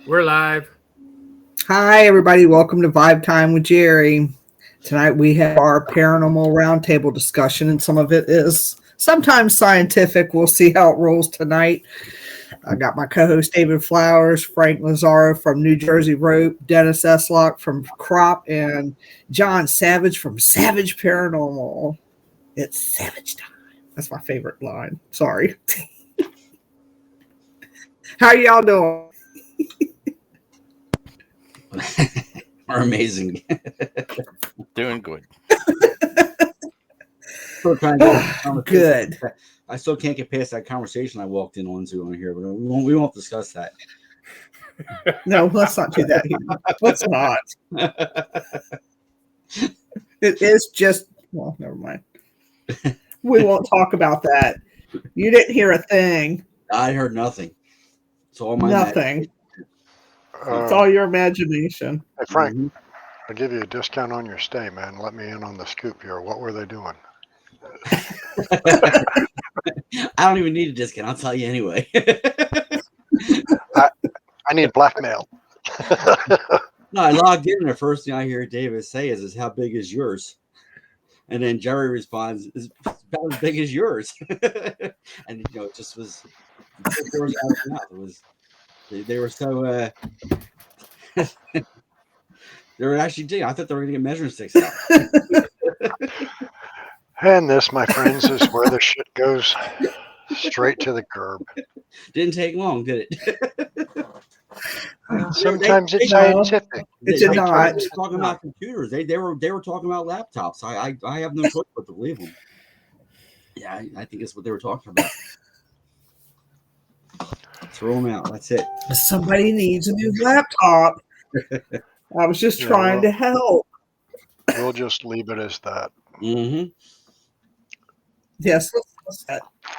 We're live. Hi, everybody. Welcome to Vibe Time with Jerry. Tonight we have our paranormal roundtable discussion, and some of it is sometimes scientific. We'll see how it rolls tonight. I got my co host David Flowers, Frank Lazarro from New Jersey Rope, Dennis Estlock from Crop, and John Savage from Savage Paranormal. It's Savage time. That's my favorite line. Sorry. How y'all doing? Are amazing. Doing good. Still trying to get Good. I still can't get past that conversation I walked in onto on here, but we won't discuss that. No, let's not do that here. Let's not. It is just, well, never mind. We won't talk about that. You didn't hear a thing. I heard nothing. It's all my Nothing. It's all your imagination. Hey, Frank, Mhm. I'll give you a discount on your stay, man. Let me in on the scoop here. What were they doing? I don't even need a discount. I'll tell you anyway. I need blackmail. No, I logged in, and the first thing I hear David say is "How big is yours?" And then Jerry responds, "It's about as big as yours." And it just was. It was. They were so. They were actually digging. I thought they were going to get measuring sticks out. And this, my friends, is where the shit goes straight to the curb. Didn't take long, did it? Sometimes it's No, scientific. it did They not. were talking about computers. They were talking about laptops. I have no choice but to believe them. Yeah, I think that's what they were talking about. Throw them out. That's it. Somebody needs a new laptop. I was just Yeah, trying well. to help. We'll just leave it as that. Mm-hmm. Yes, let's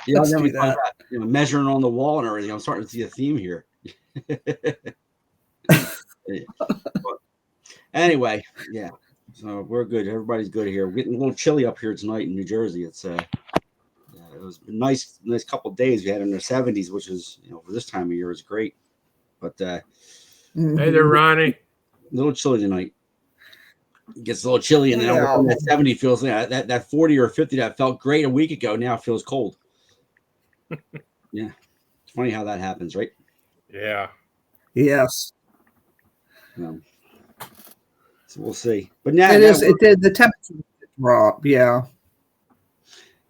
Yeah, Let's then do we talk that. about measuring on the wall and everything. I'm starting to see a theme here. But anyway, yeah. So we're good. Everybody's good here. We're getting a little chilly up here tonight in New Jersey. It's it was a nice couple of days. We had in the 70s, which is for this time of year is great. But Hey there, Ronnie. a little chilly tonight. It gets a little chilly, and then all of a sudden that 70 feels that 40 or 50 that felt great a week ago now feels cold. Yeah, it's funny how that happens, right? Yeah. Yes, So we'll see. But now it is. It did. The temperature dropped. Yeah,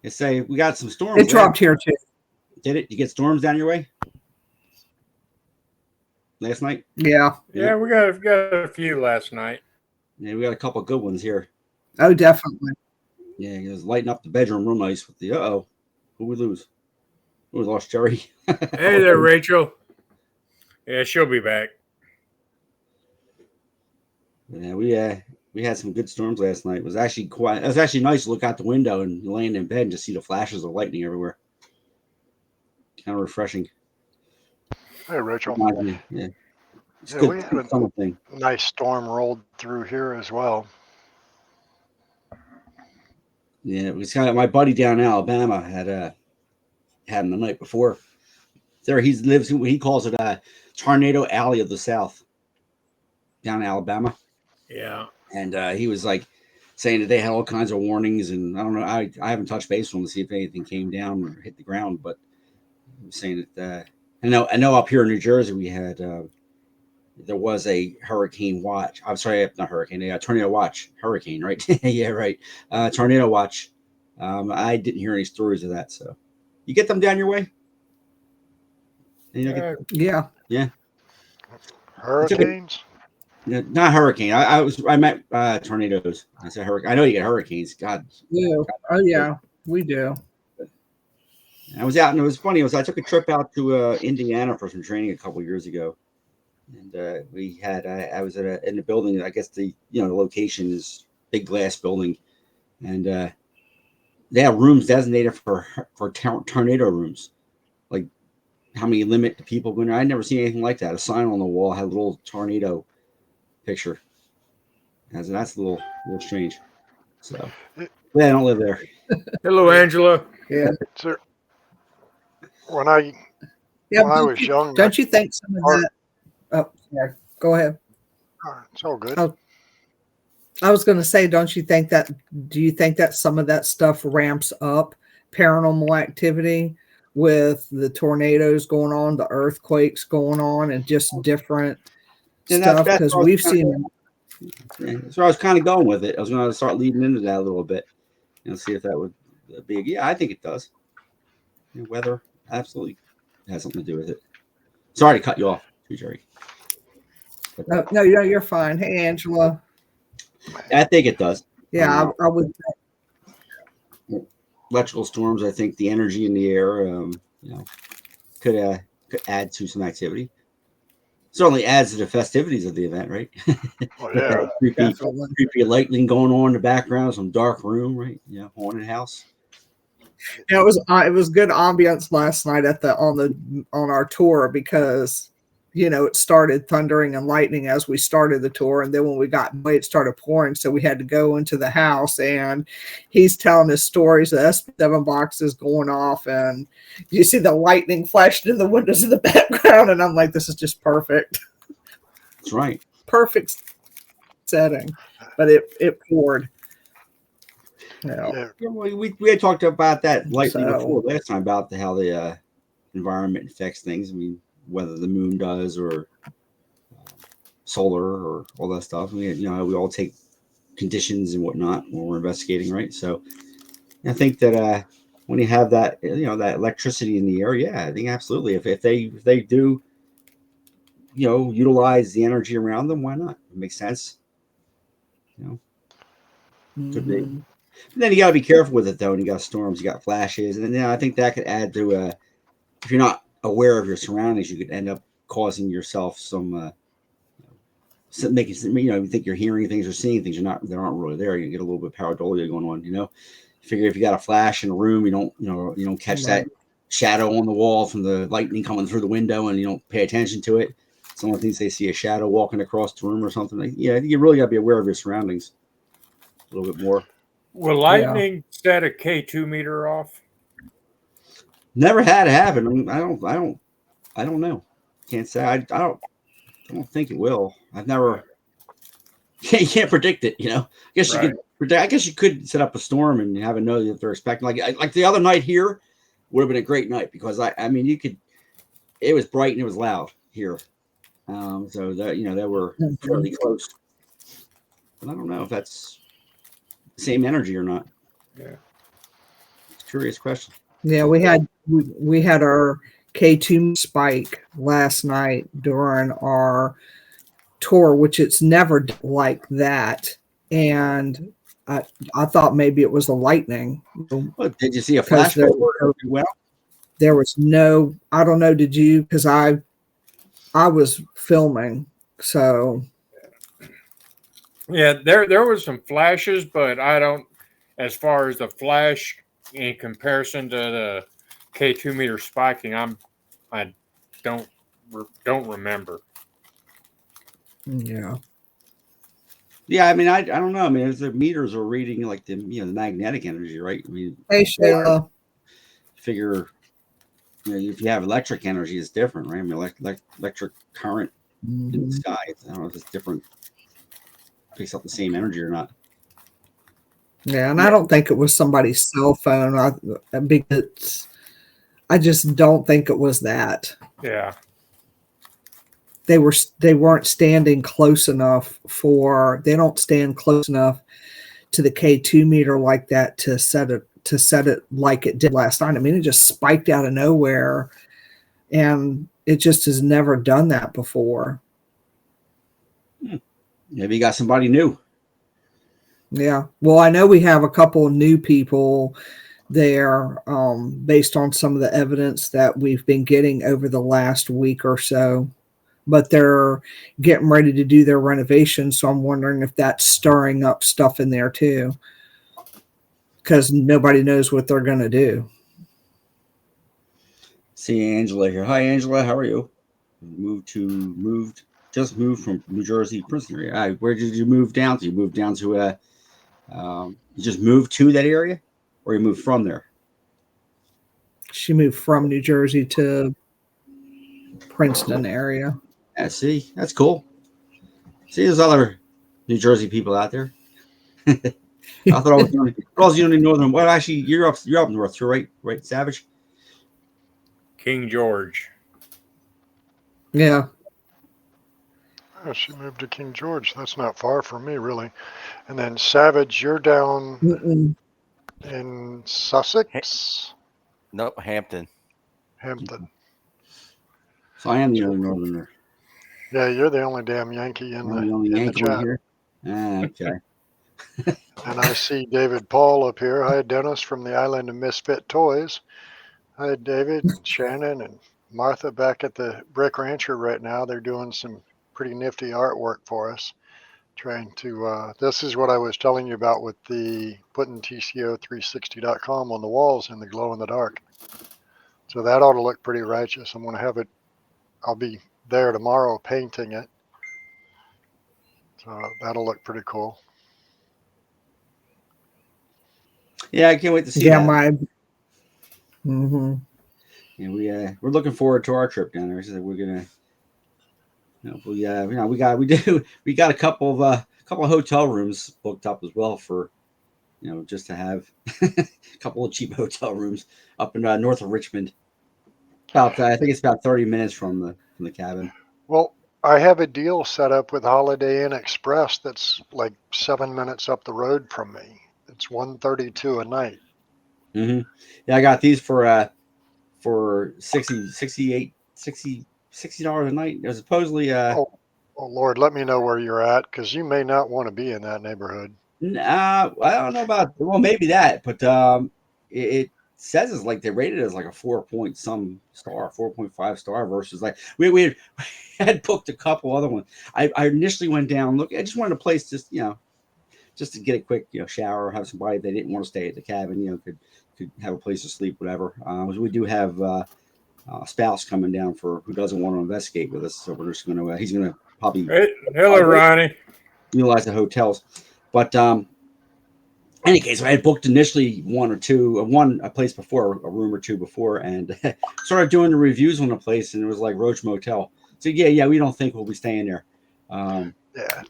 you say we got some storms. it dropped here too. Did it? You get storms down your way last night? Yeah. Yeah, we got a few last night. Yeah, we got a couple of good ones here. Oh, definitely. Yeah, it was lighting up the bedroom real nice with the who we lose? Who we lost? Jerry. Hey there, Rachel. Yeah, she'll be back. Yeah, we had some good storms last night. It was actually quiet. It was actually nice to look out the window and laying in bed and just see the flashes of lightning everywhere. Kind of refreshing. Hey, Rachel. Yeah. It's Yeah, good. we had Summer thing. a nice storm rolled through here as well. Yeah, it was kind of my buddy down in Alabama had him the night before. There he calls it Tornado Alley of the South down in Alabama. Yeah. And he was like saying that they had all kinds of warnings, and I don't know. I haven't touched base with him to see if anything came down or hit the ground, but he was saying that I know up here in New Jersey we had there was a hurricane watch. I'm sorry, not hurricane, a tornado watch. Hurricane, right? Yeah, right. Tornado watch. I didn't hear any stories of that. So you get them down your way? Uh, Yeah. Yeah. Hurricanes? Not hurricane. I meant tornadoes. I said hurricane. I know you get hurricanes. God. Yeah. Oh, yeah. We do. I was out, and it was funny. I took a trip out to Indiana for some training a couple years ago, and we had I was in the building. I guess the location is big glass building, and they have rooms designated for tornado rooms. Like how many limit to people going there? I'd never seen anything like that. A sign on the wall had a little tornado picture. That's a little strange. So yeah, I don't live there. hello, Angela. Yeah. So, when I Yeah. was young, Don't you think some of that? Oh, sorry. Go ahead. It's all good. Oh, I was going to say, do you think that some of that stuff ramps up paranormal activity with the tornadoes going on, the earthquakes going on, and just different And stuff? that's Because where I was we've kinda- seen, yeah, that's where I was kind of going with it. I was going to start leading into that a little bit and see if that would be. Yeah, I think it does. Weather absolutely has something to do with it. Sorry to cut you off, Jerry. no, you're fine. Hey, Angela. I think it does. Yeah, I would. Electrical storms. I think the energy in the air, could add to some activity. Certainly adds to the festivities of the event, right? Oh, yeah. creepy lightning going on in the background, some dark room, right? Haunted house. Yeah, it was good ambience last night on our tour because it started thundering and lightning as we started the tour, and then when we got away, it started pouring, so we had to go into the house, and he's telling us stories. The S7 box is going off, and you see the lightning flashed in the windows in the background, and I'm like, this is just perfect. That's right. Perfect setting, but it poured. Yeah. We had talked about that lightning So- before last time about how the environment affects things. I mean, whether the moon does or solar or all that stuff. We all take conditions and whatnot when we're investigating, right? So I think that when you have that, that electricity in the air, yeah, I think absolutely. If they do, utilize the energy around them, why not? It makes sense. Could be. Mhm. And then you got to be careful with it, though. And you got storms, you got flashes, and then I think that could add to if you're not aware of your surroundings, you could end up causing yourself some making you think you're hearing things or seeing things they aren't really there. You get a little bit of pareidolia going on. You figure if you got a flash in a room, you don't catch that shadow on the wall from the lightning coming through the window, and you don't pay attention to it. Someone thinks they see a shadow walking across the room or something. I think you really got to be aware of your surroundings a little bit more. Will lightning set a K2 meter off? Never had it happen. I mean, I don't know. Can't say. I don't think it will. I've never. You can't predict it. I guess you could predict. I guess you could set up a storm and have a know that they're expecting. Like the other night here would have been a great night because I mean you could. It was bright and it was loud here, so that they were fairly close. But I don't know if that's the same energy or not. Yeah. Curious question. Yeah, we had our K2 spike last night during our tour, which it's never like that. And I thought maybe it was the lightning. Well, did you see a flash? There was no. I don't know. Did you? Because I was filming, so. Yeah, there was some flashes, but I don't. As far as the flash in comparison to the K2 meter spiking, I don't remember. Yeah. Yeah, I mean, I don't know. I mean, the meters are reading like the magnetic energy, right? I mean, Hey, Sheila. Figure, if you have electric energy, it's different, right? I mean, electric current in the sky. I don't know if it's different, picks up the same energy or not. Yeah, and I don't think it was somebody's cell phone. I just don't think it was that. Yeah. They weren't standing close enough they don't stand close enough to the K2 meter like that to set it like it did last night. I mean, it just spiked out of nowhere, and it just has never done that before. Maybe you got somebody new. Yeah. Well, I know we have a couple of new people there based on some of the evidence that we've been getting over the last week or so. But they're getting ready to do their renovation, so I'm wondering if that's stirring up stuff in there too, because nobody knows what they're going to do. See Angela here. Hi, Angela. How are you? Just moved from New Jersey, Princeton area. Where did you move down to? You moved down to you just moved to that area, or you moved from there? She moved from New Jersey to Princeton area. Yeah, see, that's cool. See, there's other New Jersey people out there. I thought I was the only northern. Well, actually, you're up north too, right? Right, Savage. King George. Yeah. Oh, she moved to King George. That's not far from me, really. And then Savage, you're down Mm-mm. in Sussex, Nope, Hampton. Hampton. So I am the only northerner. Yeah, you're the only damn Yankee in I'm the only the Yankee one chat. here. Okay. And I see David Paul up here. Hi, Dennis from the Island of Misfit Toys. Hi, David, Shannon, and Martha back at the Brick Rancher right now. They're doing some pretty nifty artwork for us. Trying to, this is what I was telling you about with the putting TCO360.com on the walls in the glow in the dark. So that ought to look pretty righteous. I'm going to have it, I'll be there tomorrow painting it. So that'll look pretty cool. Yeah, I can't wait to see Yeah, that. Mm-hmm. Yeah, we're looking forward to our trip down there. So we're gonna, we got a couple of hotel rooms booked up as well for, just to have a couple of cheap hotel rooms up in north of Richmond. About I think it's about 30 minutes from the cabin. Well, I have a deal set up with Holiday Inn Express that's like 7 minutes up the road from me. It's $132 a night. Mm-hmm. Yeah, I got these for $60 a night. It was supposedly Oh, Lord, let me know where you're at because you may not want to be in that neighborhood. I don't know about, well, maybe that, but it says it's like they rated it as like a 4.5 star versus like we had booked a couple other ones. I initially went down, look, I just wanted a place just to get a quick shower, have somebody they didn't want to stay at the cabin, could have a place to sleep, whatever. We do have a spouse coming down for who doesn't want to investigate with us, so we're just gonna he's gonna probably Hey, hello, Ronnie. utilize the hotels. But any case, I had booked initially a place before, a room or two before, and started doing the reviews on the place, and it was like Roach Motel. So yeah, we don't think we'll be staying there. Yeah.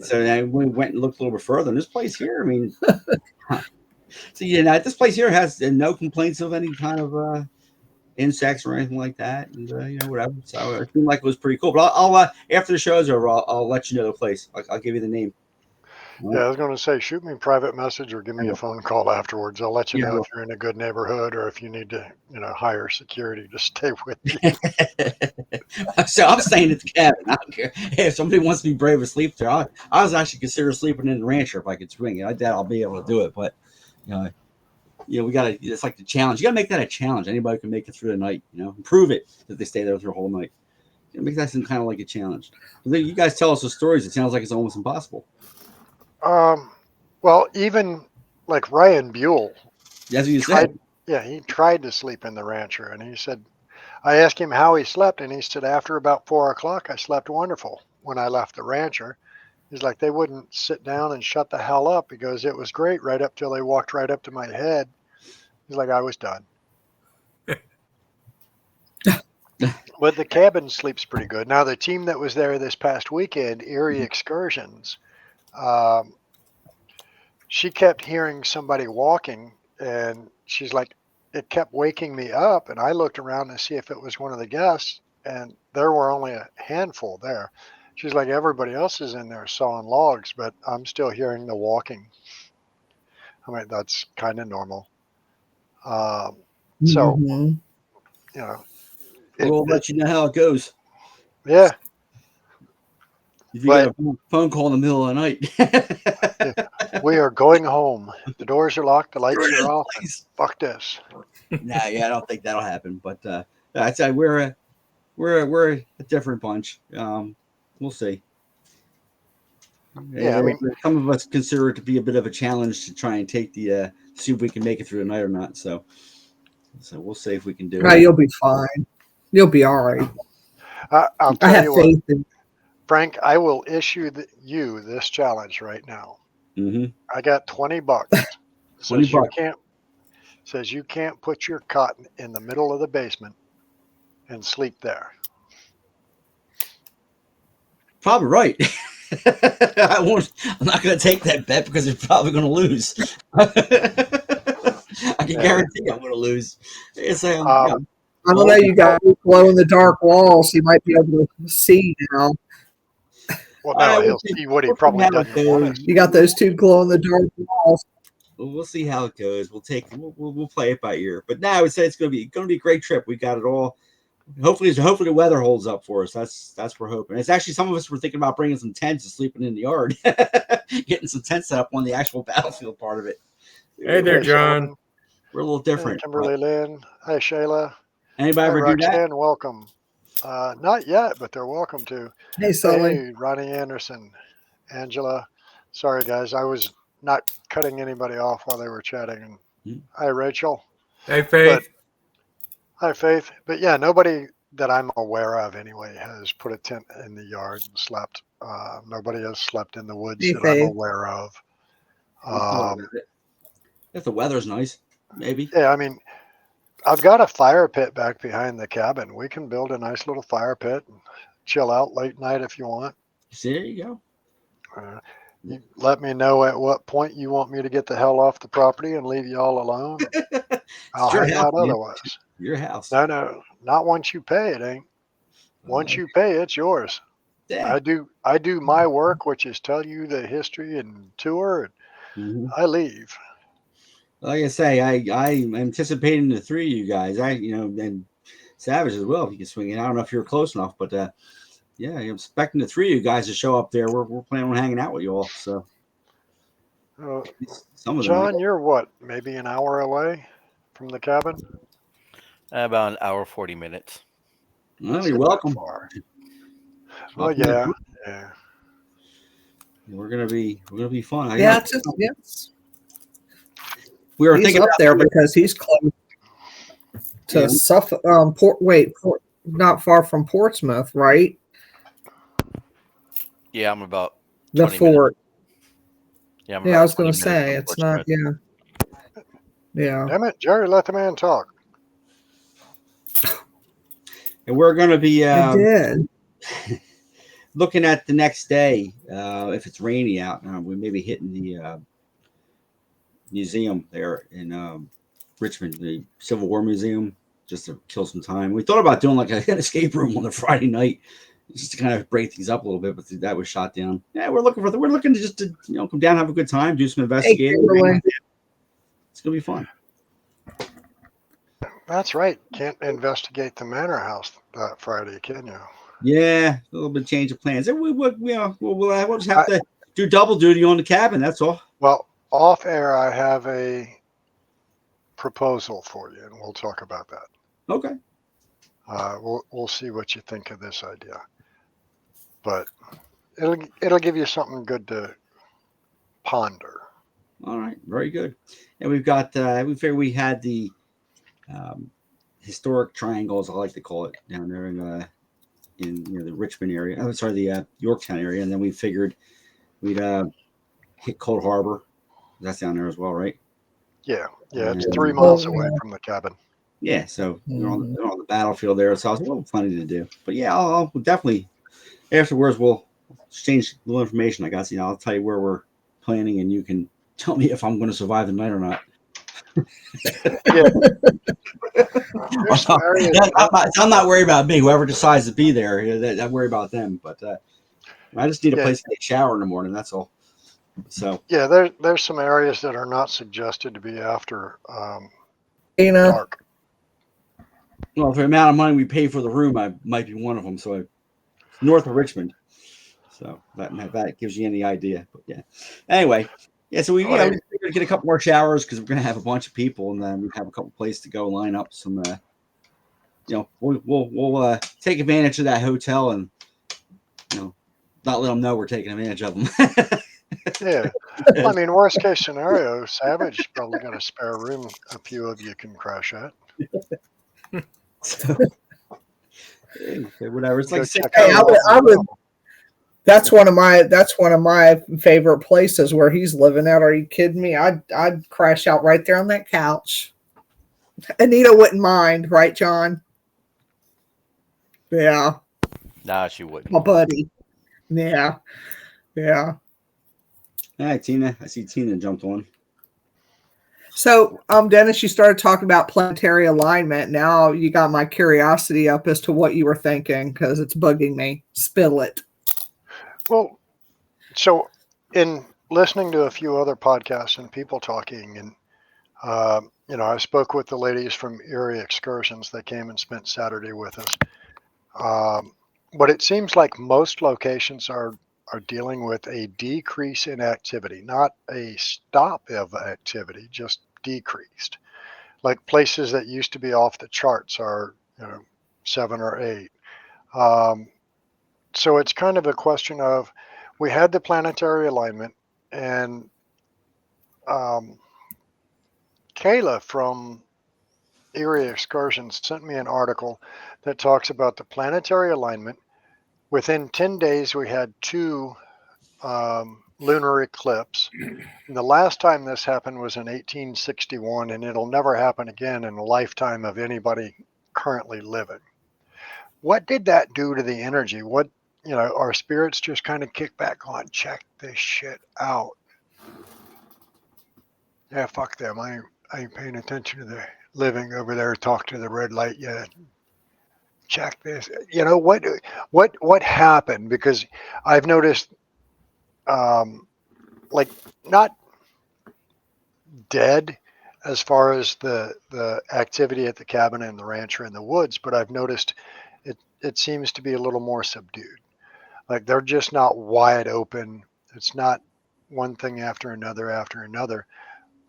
So then we went and looked a little bit further. And this place here, I mean, so this place here has no complaints of any kind of insects or anything like that, and whatever. So it seemed like it was pretty cool. But I'll after the show's over, I'll let you know the place. I'll give you the name. Yeah, I was going to say, shoot me a private message or give me a phone call afterwards. I'll let you know if you're in a good neighborhood or if you need to, hire security to stay with you. So I'm staying at the cabin. I don't care if somebody wants to be brave and sleep there. I was actually considering sleeping in the rancher if I could swing it. I doubt I'll be able to do it, but we gotta. It's like the challenge. You gotta make that a challenge. Anybody can make it through the night. Prove it that they stay there through the whole night. Make that some kind of like a challenge. You guys tell us the stories. It sounds like it's almost impossible. Well, even like Ryan Buell. That's what you said. Yeah, he tried to sleep in the rancher, and he said, I asked him how he slept, and he said, after about 4 o'clock, I slept wonderful when I left the rancher. He's like, they wouldn't sit down and shut the hell up because it was great right up till they walked right up to my head. He's like, I was done. But the cabin sleeps pretty good. Now, the team that was there this past weekend, Erie Excursions, she kept hearing somebody walking, and she's like, it kept waking me up. And I looked around to see if it was one of the guests, and there were only a handful there. She's like, everybody else is in there sawing logs, but I'm still hearing the walking. I mean, that's kind of normal. So, Mm-hmm. We'll let you know how it goes. Yeah. If you get a phone call in the middle of the night. We are going home. The doors are locked. The lights are off. Fuck this. Nah, yeah, I don't think that'll happen. But I'd say we're a different bunch. We'll see. Yeah, I mean, some of us consider it to be a bit of a challenge to try and take the see if we can make it through the night or not. So we'll see if we can do it. You'll be fine. You'll be all right. I'll tell I have you faith what, in Frank. I will issue you this challenge right now. Mm-hmm. I got $20. Says you can't put your cot in the middle of the basement and sleep there. Probably right. I'm not going to take that bet because they're probably going to lose. I can guarantee I'm going to lose. It's I don't know. You got glow in the dark walls. You might be able to see now. Well, no, he'll see what he probably doesn't want us. You got those two glow in the dark walls. We'll see how it goes. We'll play it by ear. But now I would say it's going to be a great trip. We got it all. Hopefully the weather holds up for us. That's what we're hoping. It's actually some of us were thinking about bringing some tents and sleeping in the yard, getting some tents set up on the actual battlefield part of it. Hey there, John. We're a little different. Hey, Kimberly Lynn. Hi, Shayla. Anybody Hi, ever do that? Roxanne, welcome. Not yet, but they're welcome to. Hey, Sully. Hey, Ronnie Anderson, Angela. Sorry, guys, I was not cutting anybody off while they were chatting. And hi, Rachel. Hey, Faith. Hi, Faith. But yeah, nobody that I'm aware of anyway has put a tent in the yard and slept. Nobody has slept in the woods that I'm aware of. If the weather's nice, maybe. Yeah, I mean, I've got a fire pit back behind the cabin. We can build a nice little fire pit and chill out late night if you want. See, there you go. You let me know at what point you want me to get the hell off the property and leave you all alone. I'll hang out otherwise. Your house. No, not once you pay. It ain't. Once you pay, it's yours. Yeah. I do my work, which is tell you the history and tour, and I leave. Like I say, I'm anticipating the three of you guys. And Savage as well, if you can swing it. I don't know if you're close enough, but yeah, I'm expecting the three of you guys to show up there. We're planning on hanging out with you all. So, John, you're what? Maybe an hour away from the cabin? About an hour, 40 minutes. Well, you're welcome. Well, yeah. We're gonna be fun. Yes. We were He's thinking up there because he's close to Suffolk. Not far from Portsmouth, right? Yeah, I'm about the fort. Yeah, I was going to say it's not. Yeah. Damn it, Jerry! Let the man talk. And we're going to be looking at the next day. If it's rainy out, we may be hitting the museum there in Richmond, the Civil War Museum, just to kill some time. We thought about doing like an escape room on a Friday night, just to kind of break things up a little bit, but that was shot down. Yeah, we're looking to just come down, have a good time, do some investigating. It's gonna be fun. That's right. Can't investigate the manor house that Friday, can you? Yeah, a little bit of change of plans. And we'll just have to do double duty on the cabin. That's all. Well, off air, I have a proposal for you, and we'll talk about that. Okay. We'll see what you think of this idea, but it'll give you something good to ponder. All right, very good. And we've got we figured we had the historic triangles, I like to call it, down there in the Richmond area. Oh, sorry, the Yorktown area, and then we figured we'd hit Cold Harbor. That's down there as well, right? Yeah, it's 3 miles away from the cabin. Yeah, so they're on the battlefield there, so it's a little funny to do. But yeah, I'll definitely afterwards we'll exchange a little information. I guess I'll tell you where we're planning, and you can tell me if I'm going to survive the night or not. I'm not worried about me. Whoever decides to be there, I worry about them. But I just need a place to take a shower in the morning. That's all. So yeah, there's some areas that are not suggested to be after dark. Well, for the amount of money we pay for the room, I might be one of them. So north of Richmond. So that gives you any idea. But yeah. Anyway, yeah. So we're going to get a couple more showers because we're going to have a bunch of people, and then we have a couple places to go line up some. We'll take advantage of that hotel and not let them know we're taking advantage of them. Yeah. I mean, worst case scenario, Savage probably got a spare room a few of you can crash at. So, whatever. It's like I would. That's one of my favorite places where he's living at. Are you kidding me? I'd crash out right there on that couch. Anita wouldn't mind, right, John? Yeah. Nah, she wouldn't. My buddy. Yeah. Yeah. Hi, Tina. I see Tina jumped on. So, Dennis, you started talking about planetary alignment. Now you got my curiosity up as to what you were thinking because it's bugging me. Spill it. Well, so in listening to a few other podcasts and people talking, and I spoke with the ladies from Erie Excursions. They came and spent Saturday with us. But it seems like most locations are dealing with a decrease in activity, not a stop of activity, just decreased. Like places that used to be off the charts are, 7 or 8. Um, so it's kind of a question of we had the planetary alignment, and um, Kayla from Erie Excursions sent me an article that talks about the planetary alignment. Within 10 days, we had 2 lunar eclipse. And the last time this happened was in 1861, and it'll never happen again in the lifetime of anybody currently living. What did that do to the energy? Our spirits just kind of kick back on, check this shit out. Yeah, fuck them. I ain't paying attention to the living over there. Talk to the red light yet. Check this. What happened? Because I've noticed, like, not dead as far as the activity at the cabin and the ranch or in the woods, but I've noticed it seems to be a little more subdued. Like they're just not wide open. It's not one thing after another after another.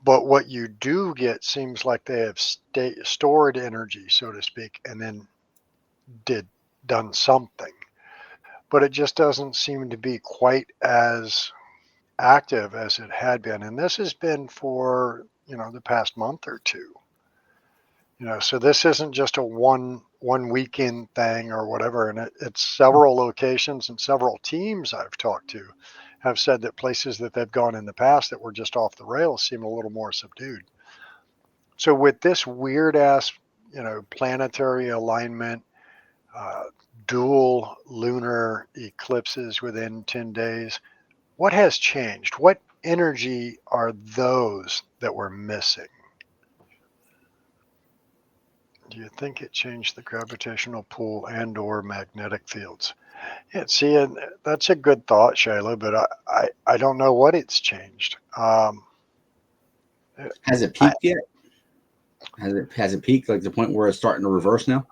But what you do get seems like they have stored energy, so to speak, and then done something. But it just doesn't seem to be quite as active as it had been. And this has been for, the past month or two. So this isn't just a one weekend thing or whatever. And it's several locations and several teams I've talked to have said that places that they've gone in the past that were just off the rails seem a little more subdued. So with this weird ass, planetary alignment, uh, dual lunar eclipses within 10 days, what has changed? What energy are those that we're missing? Do you think it changed the gravitational pull and/or magnetic fields? Yeah, see, and that's a good thought, Shayla, but I don't know what it's changed. Has it I, peaked yet? Has it peaked like the point where it's starting to reverse now?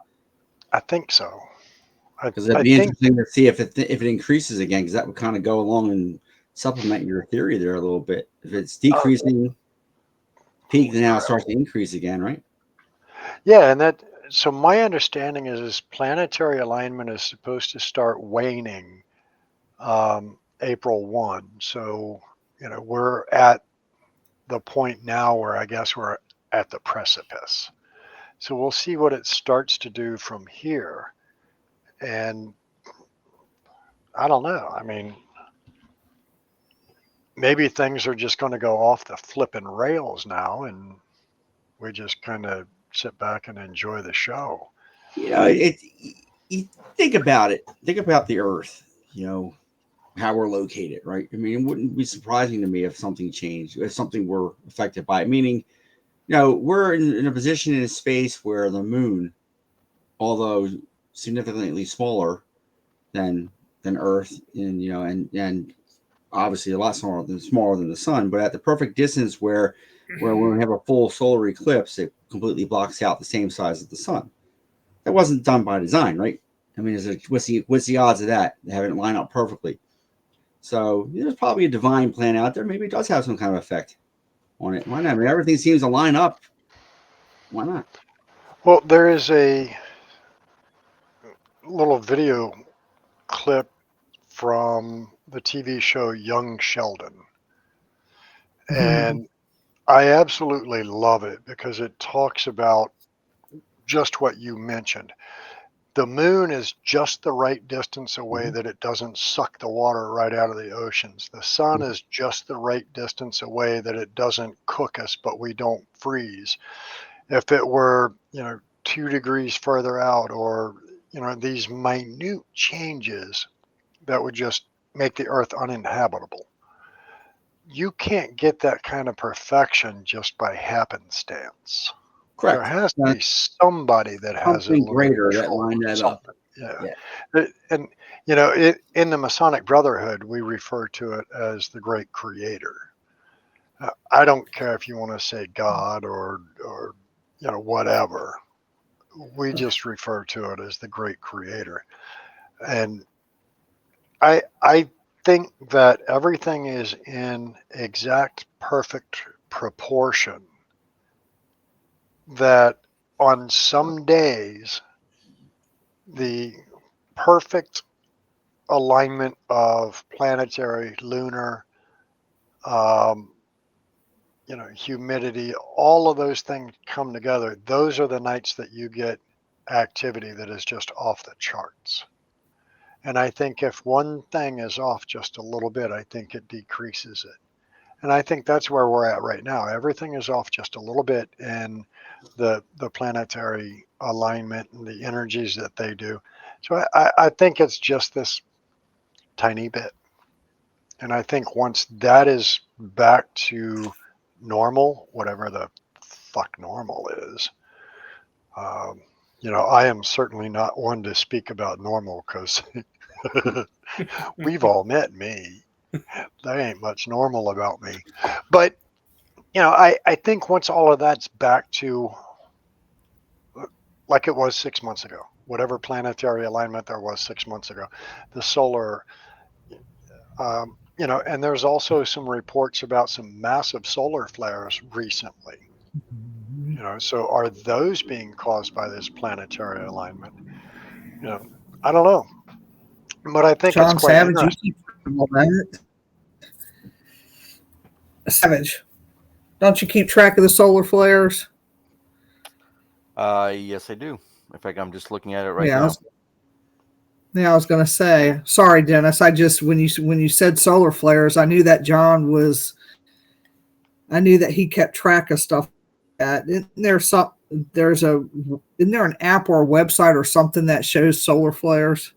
I think so. Because it'd I be think, interesting to see if it increases again, because that would kind of go along and supplement your theory there a little bit. If it's decreasing, peak, then now it starts to increase again, right? yeah, so my understanding is planetary alignment is supposed to start waning April 1. So, we're at the point now where I guess we're at the precipice. So we'll see what it starts to do from here. And I don't know. I mean, maybe things are just going to go off the flipping rails now, and we just kind of sit back and enjoy the show. You think about it. Think about the Earth. How we're located, right? I mean, it wouldn't be surprising to me if something changed, if something were affected by it. Meaning, we're in a position in space where the moon, although significantly smaller than Earth, and obviously a lot smaller than the sun, but at the perfect distance where when we have a full solar eclipse, it completely blocks out the same size as the sun. That wasn't done by design, right? I mean, what's the odds of that having it line up perfectly? So there's probably a divine plan out there. Maybe it does have some kind of effect on it. Why not? I mean, everything seems to line up. Why not? Well, there is a little video clip from the TV show Young Sheldon. And I absolutely love it because it talks about just what you mentioned. The moon is just the right distance away that it doesn't suck the water right out of the oceans. The sun is just the right distance away that it doesn't cook us, but we don't freeze. If it were, 2 degrees further out, or, these minute changes that would just make the Earth uninhabitable. You can't get that kind of perfection just by happenstance. There Correct. has to be somebody that has a Something little greater that control lined or that up. something. Yeah. Yeah. And, in the Masonic Brotherhood, we refer to it as the Great Creator. I don't care if you want to say God or whatever. We just refer to it as the Great Creator. And I think that everything is in exact perfect proportion, that on some days the perfect alignment of planetary, lunar, um, humidity, all of those things come together. Those are the nights that you get activity that is just off the charts. And I think if one thing is off just a little bit, I think it decreases it. And I think that's where we're at right now. Everything is off just a little bit in the planetary alignment and the energies that they do. So I think it's just this tiny bit. And I think once that is back to normal, whatever the fuck normal is, I am certainly not one to speak about normal because we've all met me. There ain't much normal about me. But, I think once all of that's back to like it was 6 months ago, whatever planetary alignment there was 6 months ago, the solar, and there's also some reports about some massive solar flares recently. So are those being caused by this planetary alignment? I don't know, but I think it's John quite Savage, you interesting. keep track of all that. Savage, don't you keep track of the solar flares? Yes, I do. In fact, I'm just looking at it right Yeah, now. I was going to say. Sorry, Dennis. I just when you said solar flares, I knew that I knew that he kept track of stuff. Isn't there an app or a website or something that shows solar flares?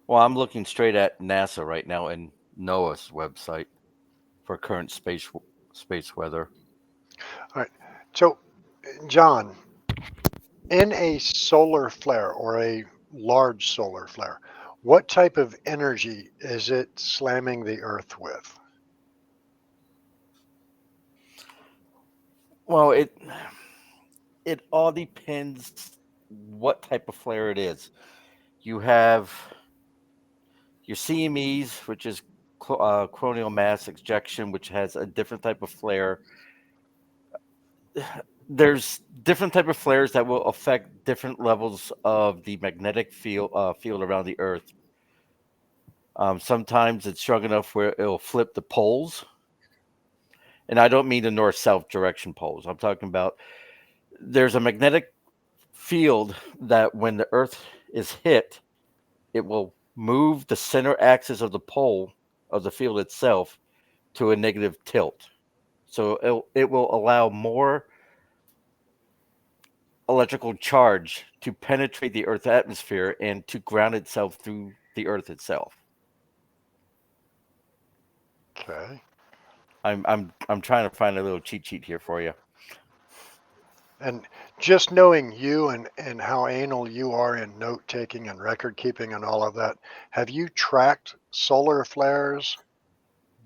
Well, I'm looking straight at NASA right now and NOAA's website for current space weather. All right. So, John, in a solar flare or a large solar flare, what type of energy is it slamming the Earth with? Well, it all depends what type of flare it is. You have your CMEs, which is coronal mass ejection, which has a different type of flare. There's different type of flares that will affect different levels of the magnetic field around the Earth. Sometimes it's strong enough where it'll flip the poles, and I don't mean the north-south direction poles. I'm talking about there's a magnetic field that when the Earth is hit, it will move the center axis of the pole of the field itself to a negative tilt. So it will allow more electrical charge to penetrate the Earth's atmosphere and to ground itself through the Earth itself. Okay. I'm trying to find a little cheat sheet here for you. And just knowing you and how anal you are in note taking and record keeping and all of that, have you tracked solar flares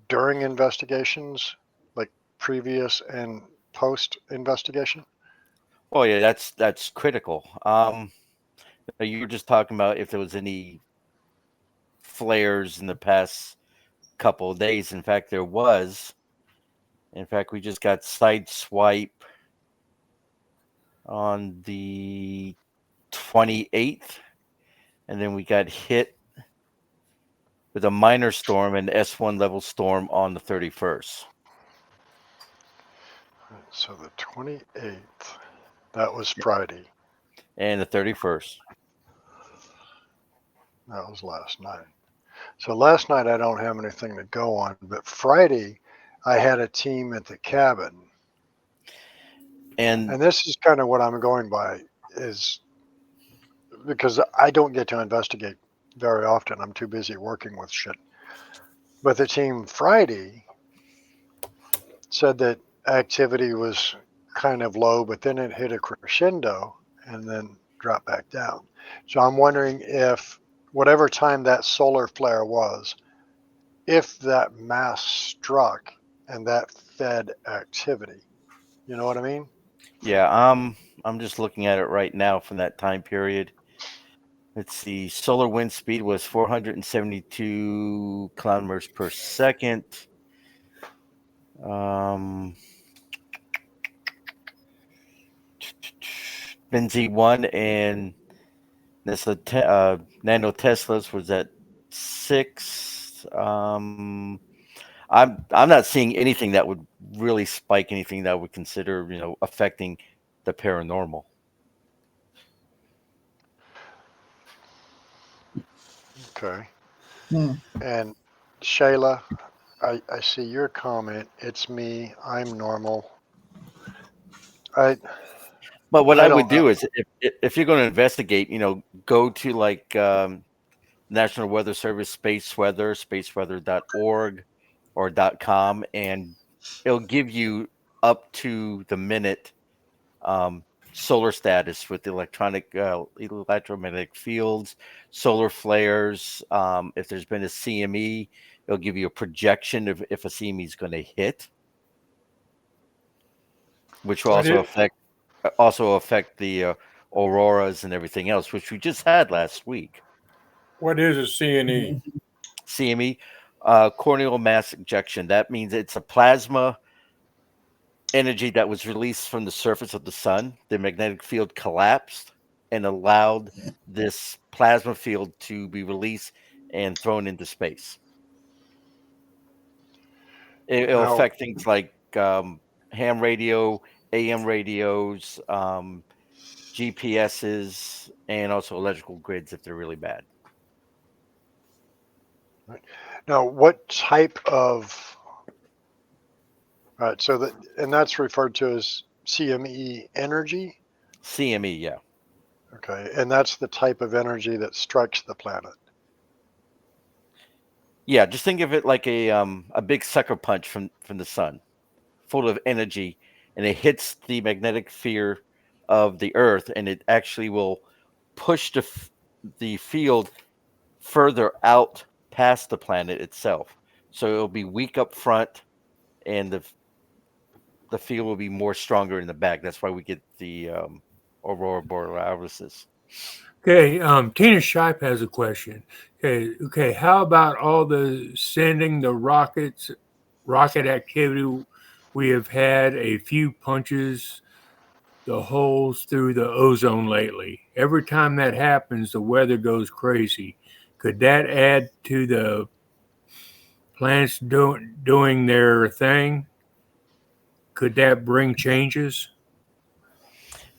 during investigations, like previous and post investigation? Oh yeah, that's critical. You were just talking about if there was any flares in the past couple of days. In fact, there was. In fact, we just got sideswipe on the 28th, and then we got hit with a minor storm, an S1 level storm on the 31st. So the 28th, that was Friday. And the 31st. That was last night. So last night I don't have anything to go on, but Friday I had a team at the cabin. And this is kind of what I'm going by, is because I don't get to investigate very often. I'm too busy working with shit. But the team Friday said that activity was kind of low, but then it hit a crescendo and then dropped back down. So I'm wondering if whatever time that solar flare was, if that mass struck and that fed activity. You know what I mean? Yeah, I'm just looking at it right now from that time period. Let's see. Solar wind speed was 472 kilometers per second. Benzene 1 and nano Teslas was at 6. I'm not seeing anything that would really spike anything that would consider, affecting the paranormal. Okay. Hmm. And Shayla, I see your comment. It's me. I'm normal. I But what I I don't would know. do is if you're going to investigate, go to like National Weather Service Space Weather, spaceweather.org or .com, and it'll give you up to the minute solar status with electromagnetic fields, solar flares. If there's been a CME, it'll give you a projection of if a CME is going to hit, which will What also affect the auroras and everything else, which we just had last week. is a CNE? CME, corneal mass ejection. That means it's a plasma energy that was released from the surface of the sun. The magnetic field collapsed and allowed this plasma field to be released and thrown into space. It'll Now, affect things like ham radio, AM radios, GPSs, and also electrical grids if they're really bad. now, what type of right? So that and that's referred to as CME energy. CME, yeah. Okay, and that's the type of energy that strikes the planet. Yeah, just think of it like a big sucker punch from the sun, full of energy, and it hits the magnetic field of the Earth, and it actually will push the field further out past the planet itself. So it'll be weak up front, and the field will be more stronger in the back. That's why we get the aurora borealis. Okay, Tina Shipe has a question. Okay, how about all the sending the rocket activity? We have had a few punches the holes through the ozone lately. Every time that happens, the weather goes crazy. Could that add to the planets doing their thing? Could that bring changes?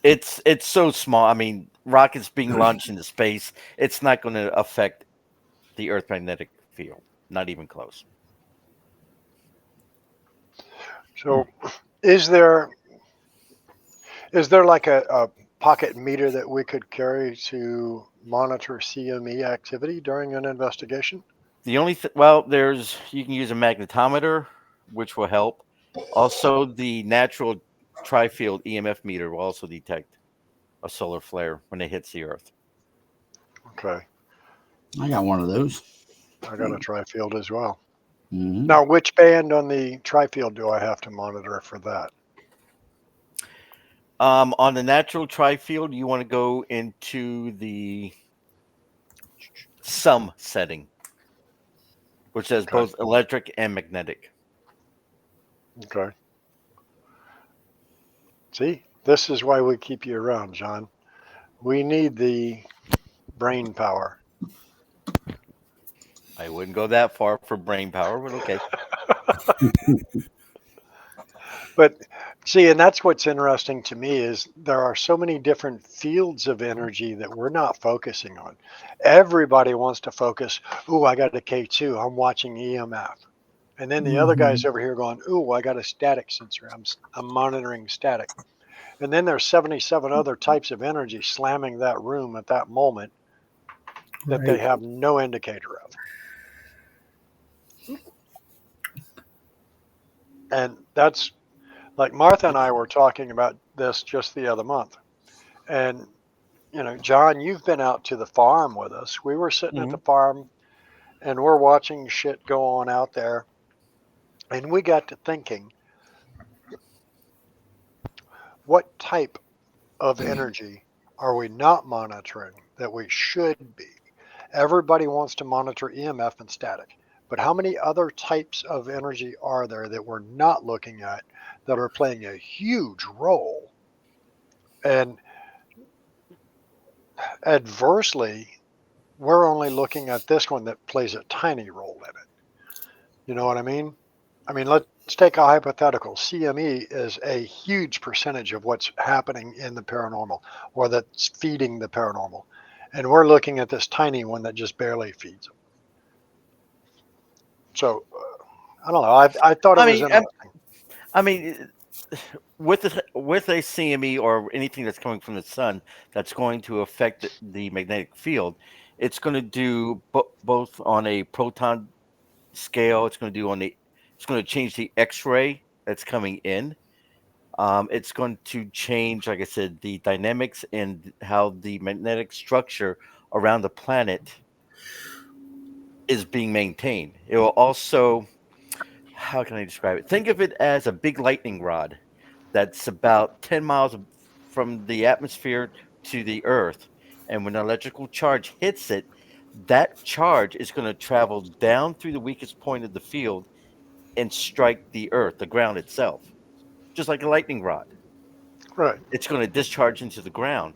It's so small. I mean, rockets being launched into space, it's not going to affect the Earth magnetic field. Not even close. So, is there like a pocket meter that we could carry to monitor CME activity during an investigation? The only you can use a magnetometer, which will help. Also, the natural tri-field EMF meter will also detect a solar flare when it hits the Earth. Okay, I got one of those. I got a tri-field as well. Mhm. Now, which band on the tri-field do I have to monitor for that? On the natural tri-field, you want to go into the sum setting, which has Okay, both electric and magnetic. okay. See, this is why we keep you around, John. We need the brain power. I wouldn't go that far for brain power, but okay. But see, and that's what's interesting to me is there are so many different fields of energy that we're not focusing on. Everybody wants to focus, ooh, I got a K2, I'm watching EMF. And then the other guy's over here going, ooh, I got a static sensor, I'm monitoring static. And then there's 77 other types of energy slamming that room at that moment that they Right. have no indicator of. And that's like Martha and I were talking about this just the other month. And, John, you've been out to the farm with us. We were sitting at the farm and we're watching shit go on out there. And we got to thinking, what type of energy are we not monitoring that we should be? Everybody wants to monitor EMF and static, but how many other types of energy are there that we're not looking at that are playing a huge role? And adversely, we're only looking at this one that plays a tiny role in it. You know what I mean? I mean, let's take a hypothetical. CME is a huge percentage of what's happening in the paranormal or that's feeding the paranormal. And we're looking at this tiny one that just barely feeds them. So, I don't know. I thought it I was mean, um, interesting. I mean, with a CME or anything that's coming from the sun that's going to affect the magnetic field, it's going to do both on a proton scale. It's going to change the X-ray that's coming in. It's going to change, like I said, the dynamics and how the magnetic structure around the planet is being maintained. It will also, how can I describe it? Think of it as a big lightning rod that's about 10 miles from the atmosphere to the earth. And when an electrical charge hits it, that charge is going to travel down through the weakest point of the field and strike the earth, the ground itself, just like a lightning rod. Right. It's going to discharge into the ground.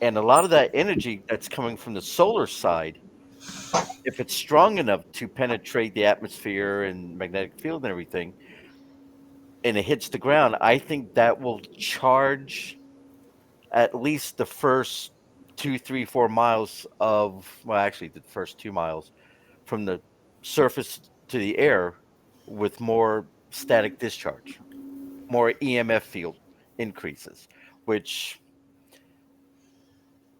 And a lot of that energy that's coming from the solar side, if it's strong enough to penetrate the atmosphere and magnetic field and everything, and it hits the ground, I think that will charge at least the first 2, 3, 4 miles well, actually, the first 2 miles from the surface to the air with more static discharge, more EMF field increases, which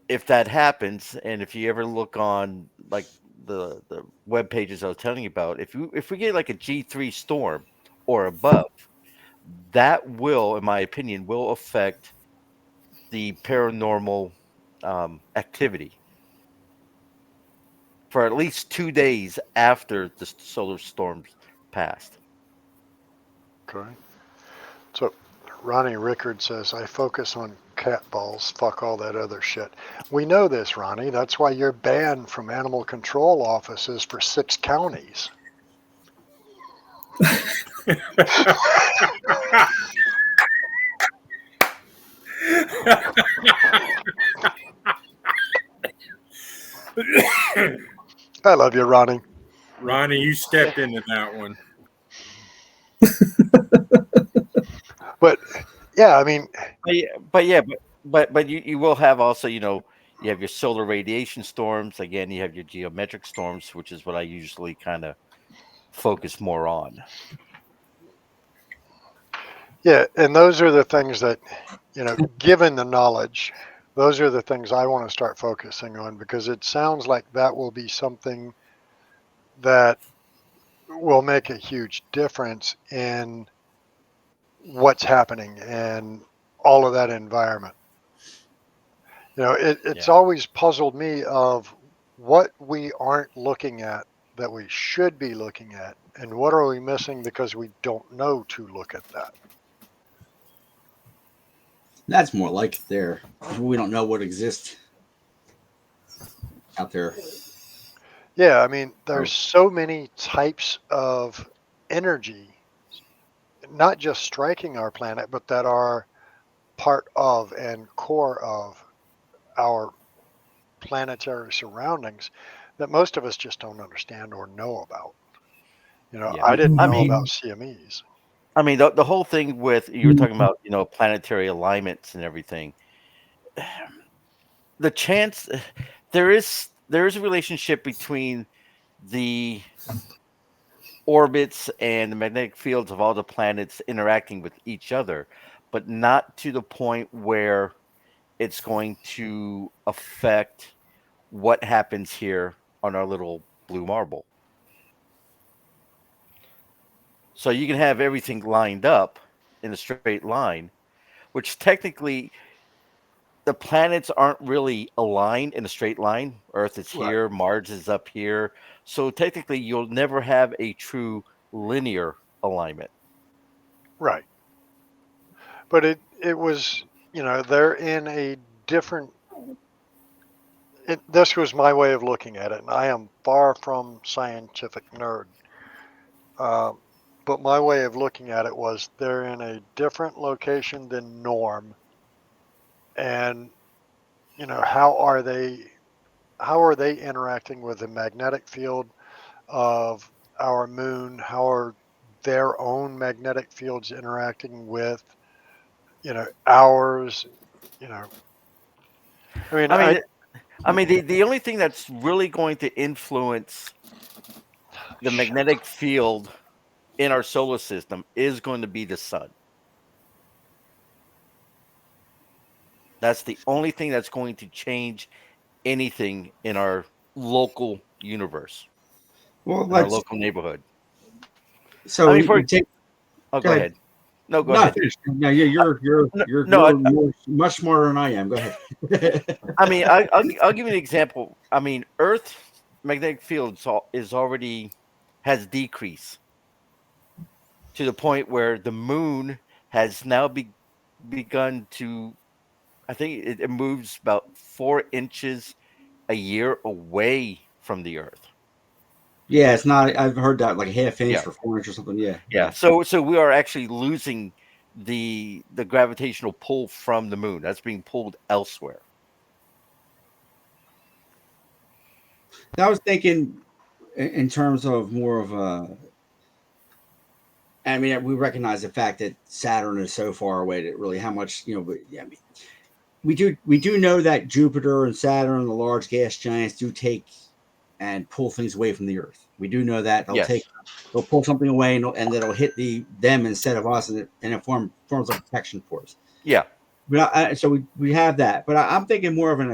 if that happens, and if you ever look on like the web pages I was telling you about, if we get like a G3 storm or above, that will, in my opinion, will affect the paranormal activity for at least 2 days after the solar storms passed. Okay. So, Ronnie Rickard says, I focus on cat balls. Fuck all that other shit. We know this, Ronnie. That's why you're banned from animal control offices for 6 counties. I love you, Ronnie. Ronnie, you stepped into that one. But yeah, I mean, But you will have also, you have your solar radiation storms. Again, you have your geometric storms, which is what I usually kind of focus more on. yeah, and those are the things that, given the knowledge, those are the things I want to start focusing on because it sounds like that will be something that will make a huge difference in what's happening and all of that environment. It's Yeah. always puzzled me of what we aren't looking at that we should be looking at, and what are we missing because we don't know to look at that. That's more like it there. We don't know what exists out there. Yeah, I mean, there's so many types of energy, not just striking our planet, but that are part of and core of our planetary surroundings that most of us just don't understand or know about. Yeah. I didn't I know mean, about CMEs. I mean, the whole thing with you were talking about, planetary alignments and everything. The chance there is a relationship between the orbits and the magnetic fields of all the planets interacting with each other, but not to the point where it's going to affect what happens here on our little blue marble. So you can have everything lined up in a straight line, which technically the planets aren't really aligned in a straight line. Earth is Right. here, Mars is up here. So technically, you'll never have a true linear alignment. Right. But it was, they're in a different. This was my way of looking at it, and I am far from scientific nerd. But my way of looking at it was they're in a different location than norm, and how are they interacting with the magnetic field of our moon? How are their own magnetic fields interacting with ours? You know, I mean, The only thing that's really going to influence the magnetic field in our solar system is going to be the sun. That's the only thing that's going to change anything in our local universe, Well, in our let's. local neighborhood. So I mean, you take. Oh, Go go ahead. ahead. No, go No, ahead. finish. No, you're much smarter than I am. Go ahead. I mean, I'll give you an example. I mean, Earth magnetic field is already has decreased to the point where the moon has now begun to. I think it moves about 4 inches a year away from the Earth. Yeah, it's not. I've heard that like a half inch Yeah. or 4 inch or something. Yeah. Yeah. So we are actually losing the gravitational pull from the moon. That's being pulled elsewhere. I was thinking in terms of more of a. I mean, we recognize the fact that Saturn is so far away that really how much but yeah, I mean, we do know that Jupiter and Saturn, the large gas giants, do take and pull things away from the Earth. We do know that Yes. they'll pull something away and it'll hit them instead of us, and it forms a protection for us. Yeah. But so we have that, but I'm thinking more of I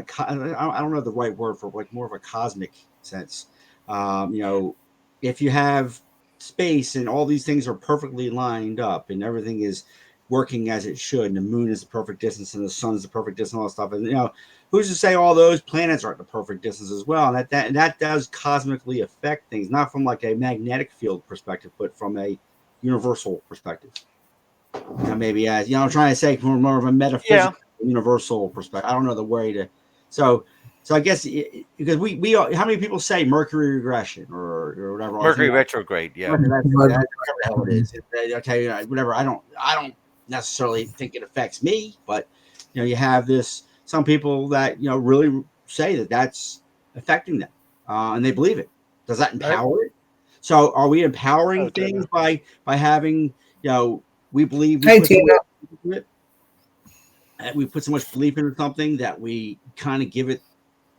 don't know the right word for like more of a cosmic sense. If you have space and all these things are perfectly lined up and everything is working as it should, and the moon is the perfect distance and the sun's the perfect distance, all that stuff, and who's to say all those planets aren't the perfect distance as well, and that does cosmically affect things, not from like a magnetic field perspective, but from a universal perspective. Maybe as I'm trying to say from more of a metaphysical, universal perspective. I don't know the way to. So I guess because we how many people say Mercury regression or whatever? Mercury retrograde. Yeah. Whatever the hell it is. I'll tell you whatever. I don't necessarily think it affects me, but you have this. Some people that really say that that's affecting them, and they believe it. Does that empower it? So are we empowering things by having we believe we put so much belief into something that we kind of give it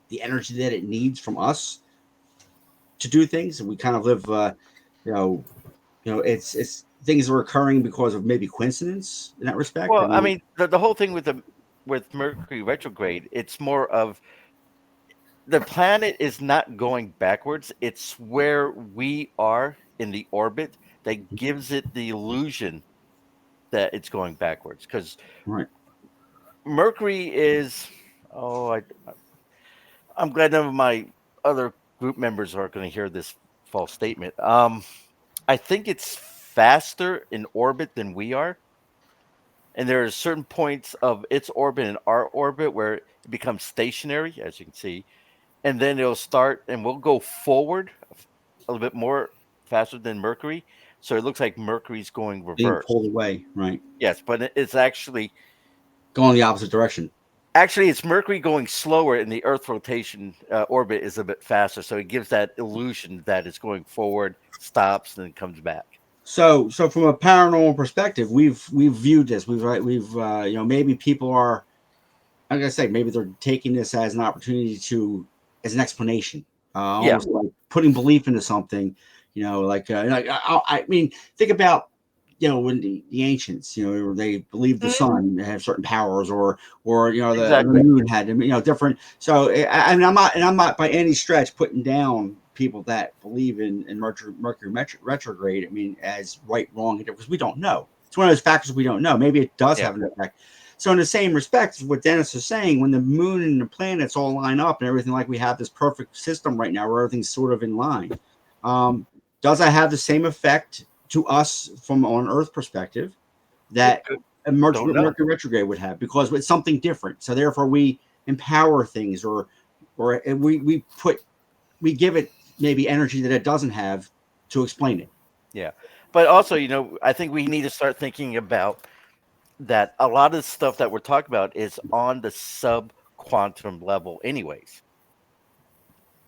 the energy that it needs from us to do things, and we kind of live it's things are occurring because of maybe coincidence in that respect. Well, I mean the whole thing with Mercury retrograde, it's more of the planet is not going backwards. It's where we are in the orbit that gives it the illusion that it's going backwards, because Mercury is I'm glad none of my other group members are going to hear this false statement. I think it's faster in orbit than we are, and there are certain points of its orbit and our orbit where it becomes stationary, as you can see, and then it'll start and we'll go forward a little bit more faster than Mercury. So it looks like Mercury's going reverse. Being pulled away, right? Yes, but it's actually going the opposite direction. Actually, it's Mercury going slower, and the Earth rotation orbit is a bit faster. So it gives that illusion that it's going forward, stops, and then comes back. So from a paranormal perspective, we've viewed this. We've maybe people are, I'm gonna say, maybe they're taking this as an opportunity as an explanation, almost like putting belief into something. I mean, think about when the ancients, they believed the sun had certain powers, or the moon had different. So I'm not by any stretch putting down people that believe in Mercury retrograde, I mean, as right, wrong, because we don't know. It's one of those factors we don't know. Maybe it does have an effect. So in the same respect, what Dennis is saying, when the moon and the planets all line up and everything, like we have this perfect system right now where everything's sort of in line, does that have the same effect to us from an Earth perspective that a Mercury retrograde would have? Because it's something different. So therefore we empower things, or we give it maybe energy that it doesn't have to explain it. Yeah. But also, I think we need to start thinking about that a lot of the stuff that we're talking about is on the sub-quantum level anyways.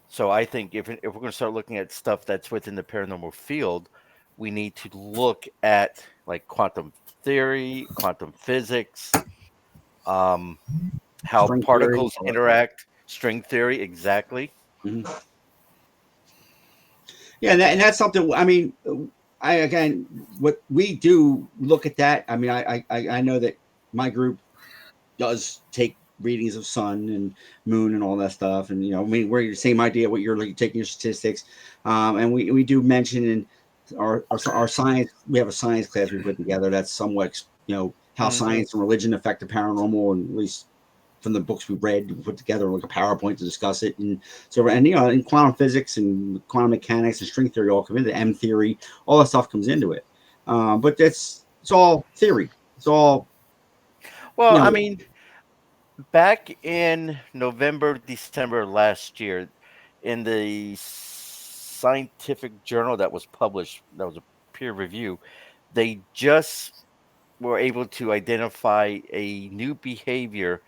So I think if we're going to start looking at stuff that's within the paranormal field, we need to look at like quantum theory, quantum physics, how String particles theory, interact, string theory, exactly. Mm-hmm. Yeah, and that's something. I mean, what we do look at that. I mean, I know that my group does take readings of sun and moon and all that stuff, and I mean, we're the same idea. What you're like taking your statistics, and we do mention in our science. We have a science class we put together that's somewhat how science and religion affect the paranormal, and at least from the books we read, we put together like a PowerPoint to discuss it. And so, and in quantum physics and quantum mechanics and string theory all come into M theory, all that stuff comes into it. But it's all theory. It's all. Well, I mean, back in November, December last year, in the scientific journal that was published, that was a peer review, they just were able to identify a new behavior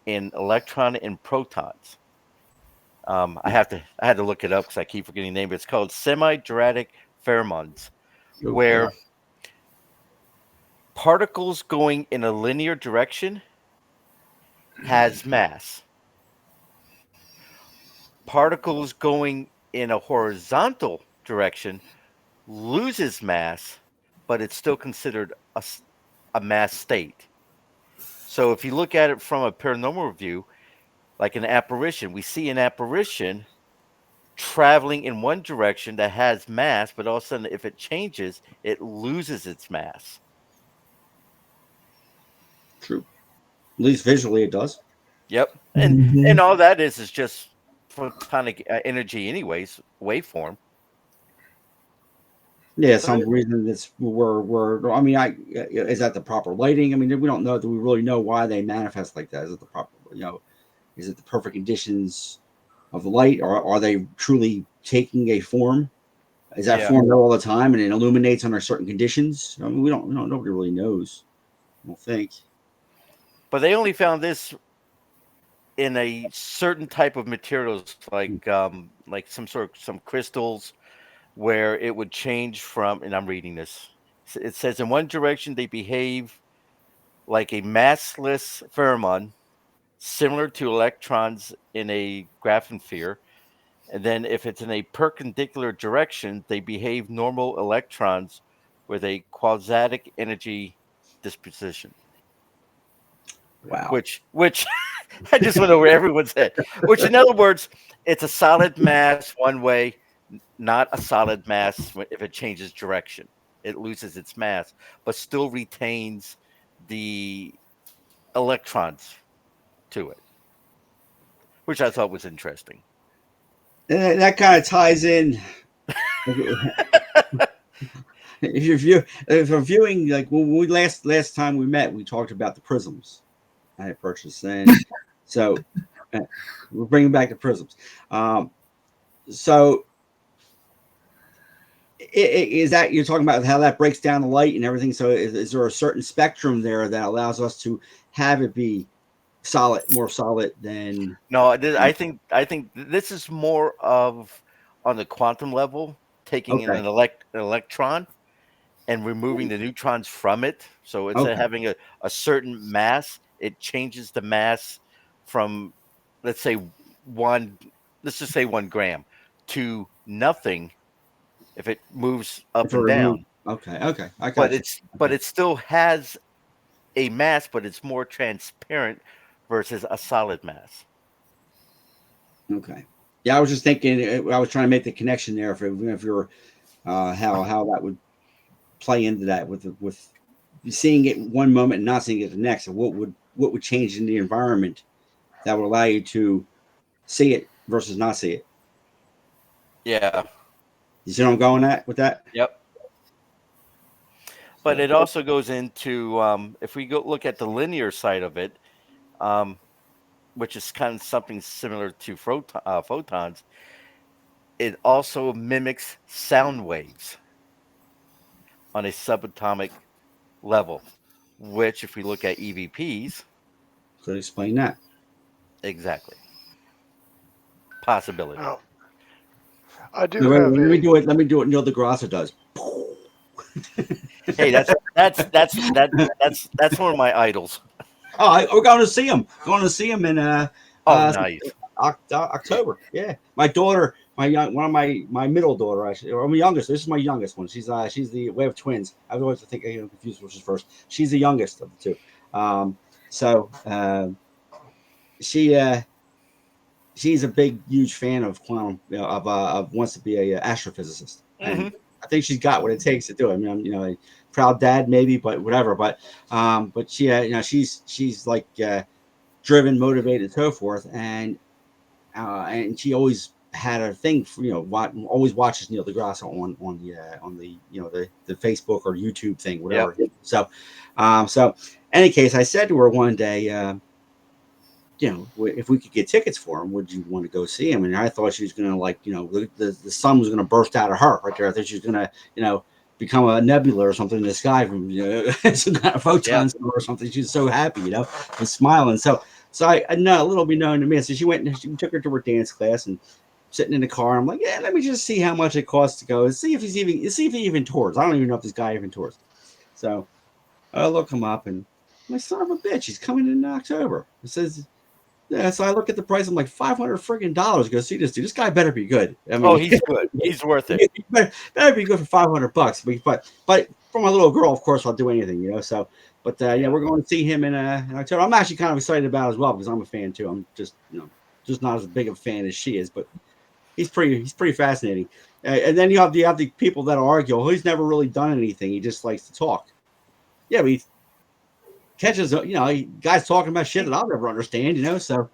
in electron and protons. I had to look it up because I keep forgetting the name. It's called semi-erratic pheromones, where particles going in a linear direction has mass. Particles going in a horizontal direction loses mass, but it's still considered a mass state. So if you look at it from a paranormal view, like an apparition, we see an apparition traveling in one direction that has mass, but all of a sudden, if it changes, it loses its mass. True. At least visually, it does. Yep, and all that is just photonic energy, anyways, waveform. Yeah, some reason that's we're. I mean, is that the proper lighting? I mean, we don't know. Do we really know why they manifest like that? Is it the proper? Is it the perfect conditions of the light, or are they truly taking a form? Is that form there all the time and it illuminates under certain conditions? I mean, we don't. Nobody really knows. I don't think. But they only found this in a certain type of materials, like some crystals, where it would change from. And I'm reading this. It says in one direction they behave like a massless pheromone, similar to electrons in a graphsphere. And then if it's in a perpendicular direction, they behave normal electrons with a quadratic energy disposition. Wow. Which I just went over everyone's head. Which, in other words, it's a solid mass one way, not a solid mass if it changes direction. It loses its mass, but still retains the electrons to it, which I thought was interesting. And that kind of ties in. If you're viewing, like when we last time we met, we talked about the prisms I had purchased, and so we're bringing back the prisms. So is that you're talking about how that breaks down the light and everything? So is there a certain spectrum there that allows us to have it be more solid than? No, I think this is more of on the quantum level, taking in an electron and removing the neutrons from it. So instead of having a certain mass, it changes the mass from, let's just say 1 gram to nothing if it moves up and down. Okay. But it still has a mass, but it's more transparent versus a solid mass. Okay. Yeah, I was just thinking. I was trying to make the connection there. If you're how that would play into that with seeing it one moment and not seeing it the next, and what would change in the environment that would allow you to see it versus not see it. Yeah. You see what I'm going at with that? Yep. But it also goes into if we go look at the linear side of it, which is kind of something similar to photons. It also mimics sound waves on a subatomic level, which, if we look at EVPs, Could explain that. exactly possibility. Now, I do Let have me a. do it. Let me do what Neil deGrasse does. Hey, that's one of my idols. Oh, we're going to see him. Going to see him in Nice. October. Yeah, my daughter, one of my middle daughter, actually, or my youngest. This is my youngest one. She's we have twins. I always think I get confused which is first. She's the youngest of the two. So she's a big, huge fan of quantum. Of wants to be a astrophysicist, and I think she's got what it takes to do it. I mean, I'm, a proud dad maybe, but whatever. But she, she's like driven, motivated, and so forth, and she always had a thing for always watches Neil deGrasse on the the Facebook or YouTube thing, whatever. Yep. So any case, I said to her one day, if we could get tickets for him, would you want to go see him? And I thought she was gonna the sun was gonna burst out of her right there. I thought she was gonna become a nebula or something in the sky from some kind of photons or something. She's so happy, and smiling. So I know a little be known to me. So she went and she took her to her dance class and sitting in the car. I'm like, yeah, let me just see how much it costs to go and see if he even tours. I don't even know if this guy even tours. So I look him up and my son of a bitch, he's coming in October. It says, yeah. So I look at the price. I'm like, $500 friggin' to go see this dude. This guy better be good. I mean, he's good. He's worth it. better be good for $500. But for my little girl, of course, I'll do anything. So. But we're going to see him in October. I'm actually kind of excited about it as well because I'm a fan too. I'm just just not as big of a fan as she is, but he's pretty fascinating. And then you have the people that argue, oh, he's never really done anything. He just likes to talk. Yeah, but he catches guys talking about shit that I'll never understand. So.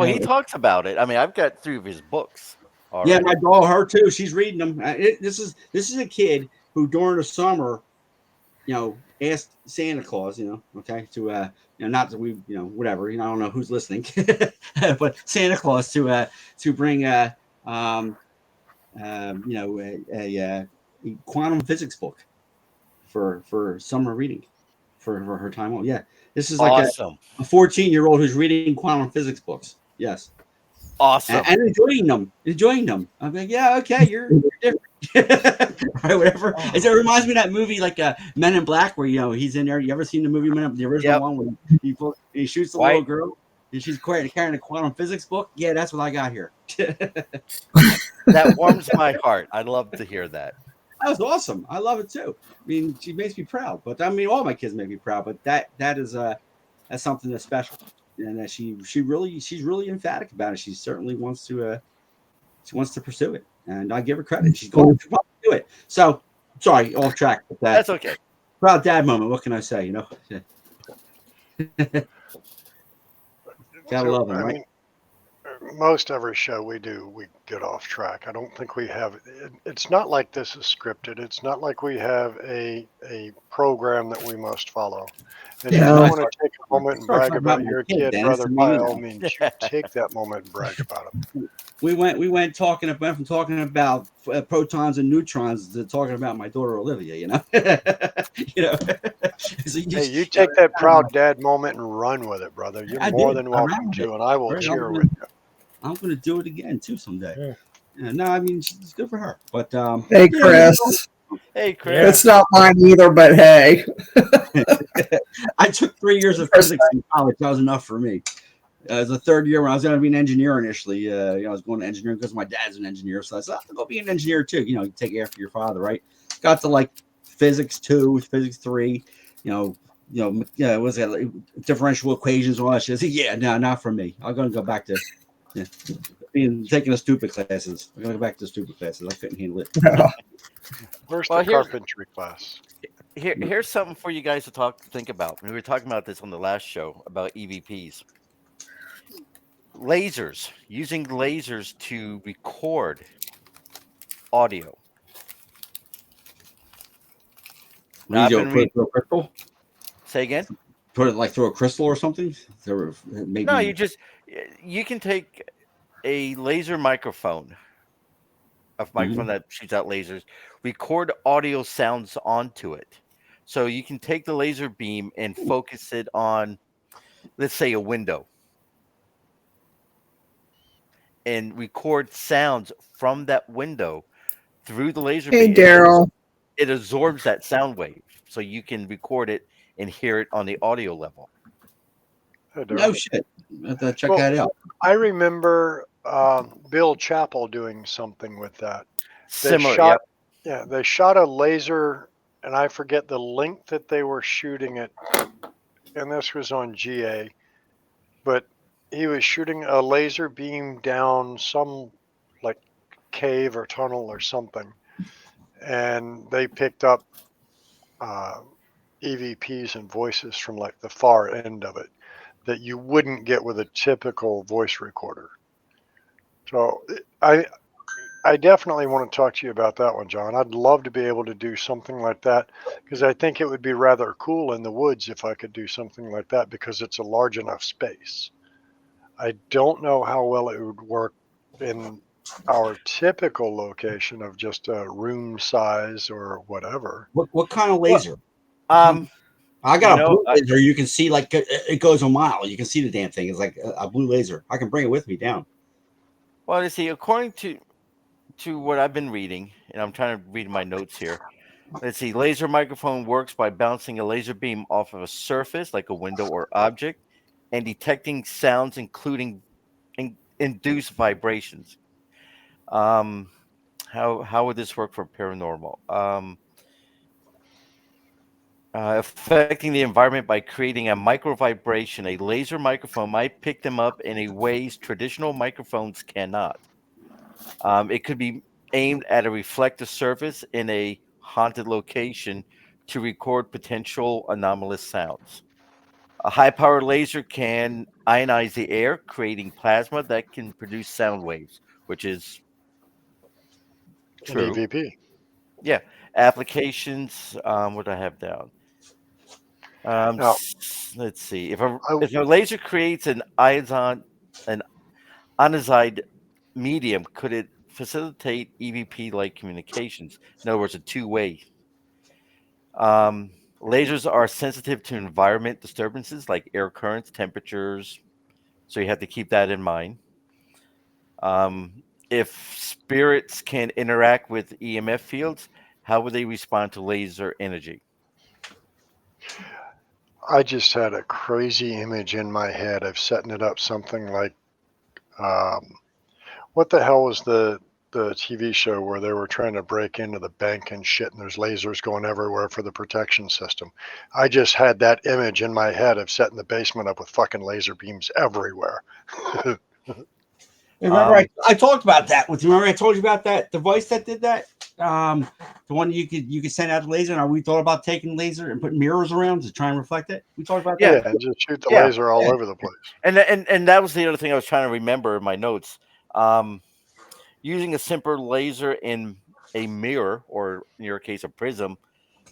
He talks about it. I mean, I've got 3 of his books already. Yeah, my daughter, her too. She's reading them. This is a kid who during the summer, asked Santa Claus, okay, to not that we, whatever, I don't know who's listening, but Santa Claus to bring a quantum physics book for summer reading for her time on. Yeah, this is like awesome. A 14-year-old who's reading quantum physics books. Yes. Awesome. And enjoying them. I'm like, yeah, okay, you're different. Right, whatever. It reminds me of that movie like Men in Black where he's in there. You ever seen the movie the original one where he shoots the little girl and she's carrying a quantum physics book? Yeah, that's what I got here. That warms my heart. I'd love to hear that. That was awesome. I love it too. I mean, she makes me proud. But I mean, all my kids make me proud. But that is that's something that's special. And that she's really emphatic about it. She certainly wants to pursue it, and I give her credit. She's going to do it. So sorry, off track. But that's okay. Proud dad moment. What can I say? Gotta love him, right? Most every show we do, we get off track. I don't think we have. It's not like this is scripted. It's not like we have a program that we must follow. And if you want to take a moment and brag about your kid, brother, by all means, you take that moment and brag about him. We went from talking about protons and neutrons to talking about my daughter Olivia. So you take that proud dad moment and run with it, brother. You're more than welcome to, and I will cheer with you. I'm going to do it again too someday. Yeah, no, I mean it's good for her. But hey, Chris. Hey, Chris. It's not mine either, but hey. I took 3 years of physics in college. That was enough for me. It was the third year when I was going to be an engineer initially. I was going to engineering because my dad's an engineer. So I said, I'll go be an engineer too. You take after your father, right? Got to like physics 2, physics 3, was that like differential equations and all that shit? I said, yeah, no, not for me. I'm going to go back to taking the stupid classes. I'm gonna go back to the stupid classes. I couldn't handle it. Where's Well, the here's- carpentry class? Here's something for you guys to think about. We were talking about this on the last show about EVPs. Lasers, using lasers to record audio. Now, I've been Put it reading. through a crystal. Say again? Put it like through a crystal or something. Maybe. No, you can take a laser microphone, a microphone that shoots out lasers, record audio sounds onto it. So you can take the laser beam and focus it on, let's say, a window, and record sounds from that window through the laser Hey, beam. Daryl. It absorbs that sound wave, so you can record it and hear it on the audio level. Hey, No Daryl. shit. I have to check Well, that out. I remember Bill Chappell doing something with that. Similar, shot, yep. Yeah, they shot a laser, and I forget the length that they were shooting it, and this was on GA, but he was shooting a laser beam down some like cave or tunnel or something, and they picked up EVPs and voices from like the far end of it that you wouldn't get with a typical voice recorder. So I definitely want to talk to you about that one, John. I'd love to be able to do something like that because I think it would be rather cool in the woods if I could do something like that because it's a large enough space. I don't know how well it would work in our typical location of just a room size or whatever. What kind of laser? I You got a know, blue laser. You can see like it goes a mile. You can see the damn thing. It's like a blue laser. I can bring it with me down. well, you see, according to what I've been reading, and I'm trying to read my notes here. Let's see, laser microphone works by bouncing a laser beam off of a surface like a window or object and detecting sounds including induced vibrations. How would this work for paranormal? Affecting the environment by creating a micro vibration. A laser microphone might pick them up in a ways traditional microphones cannot. It could be aimed at a reflective surface in a haunted location to record potential anomalous sounds. A high powered laser can ionize the air, creating plasma that can produce sound waves, which is An true. EVP. Yeah. Applications, what do I have down? Now, Let's see. If I, a laser creates an ionized medium, could it facilitate EVP-like communications? In other words, a two-way. Lasers are sensitive to environment disturbances like air currents, temperatures, so you have to keep that in mind. If spirits can interact with EMF fields, how would they respond to laser energy? I just had a crazy image in my head of setting it up something like what the hell was the TV show where they were trying to break into the bank and shit and there's lasers going everywhere for the protection system. I just had that image in my head of setting the basement up with fucking laser beams everywhere. Remember, I talked about that with you. Remember, I told you about that device that did that. The one you could send out the laser. And we thought about taking laser and putting mirrors around to try and reflect it. We talked about that. Yeah, just shoot the laser all over the place. And that was the other thing I was trying to remember in my notes. Using a simple laser in a mirror, or in your case, a prism,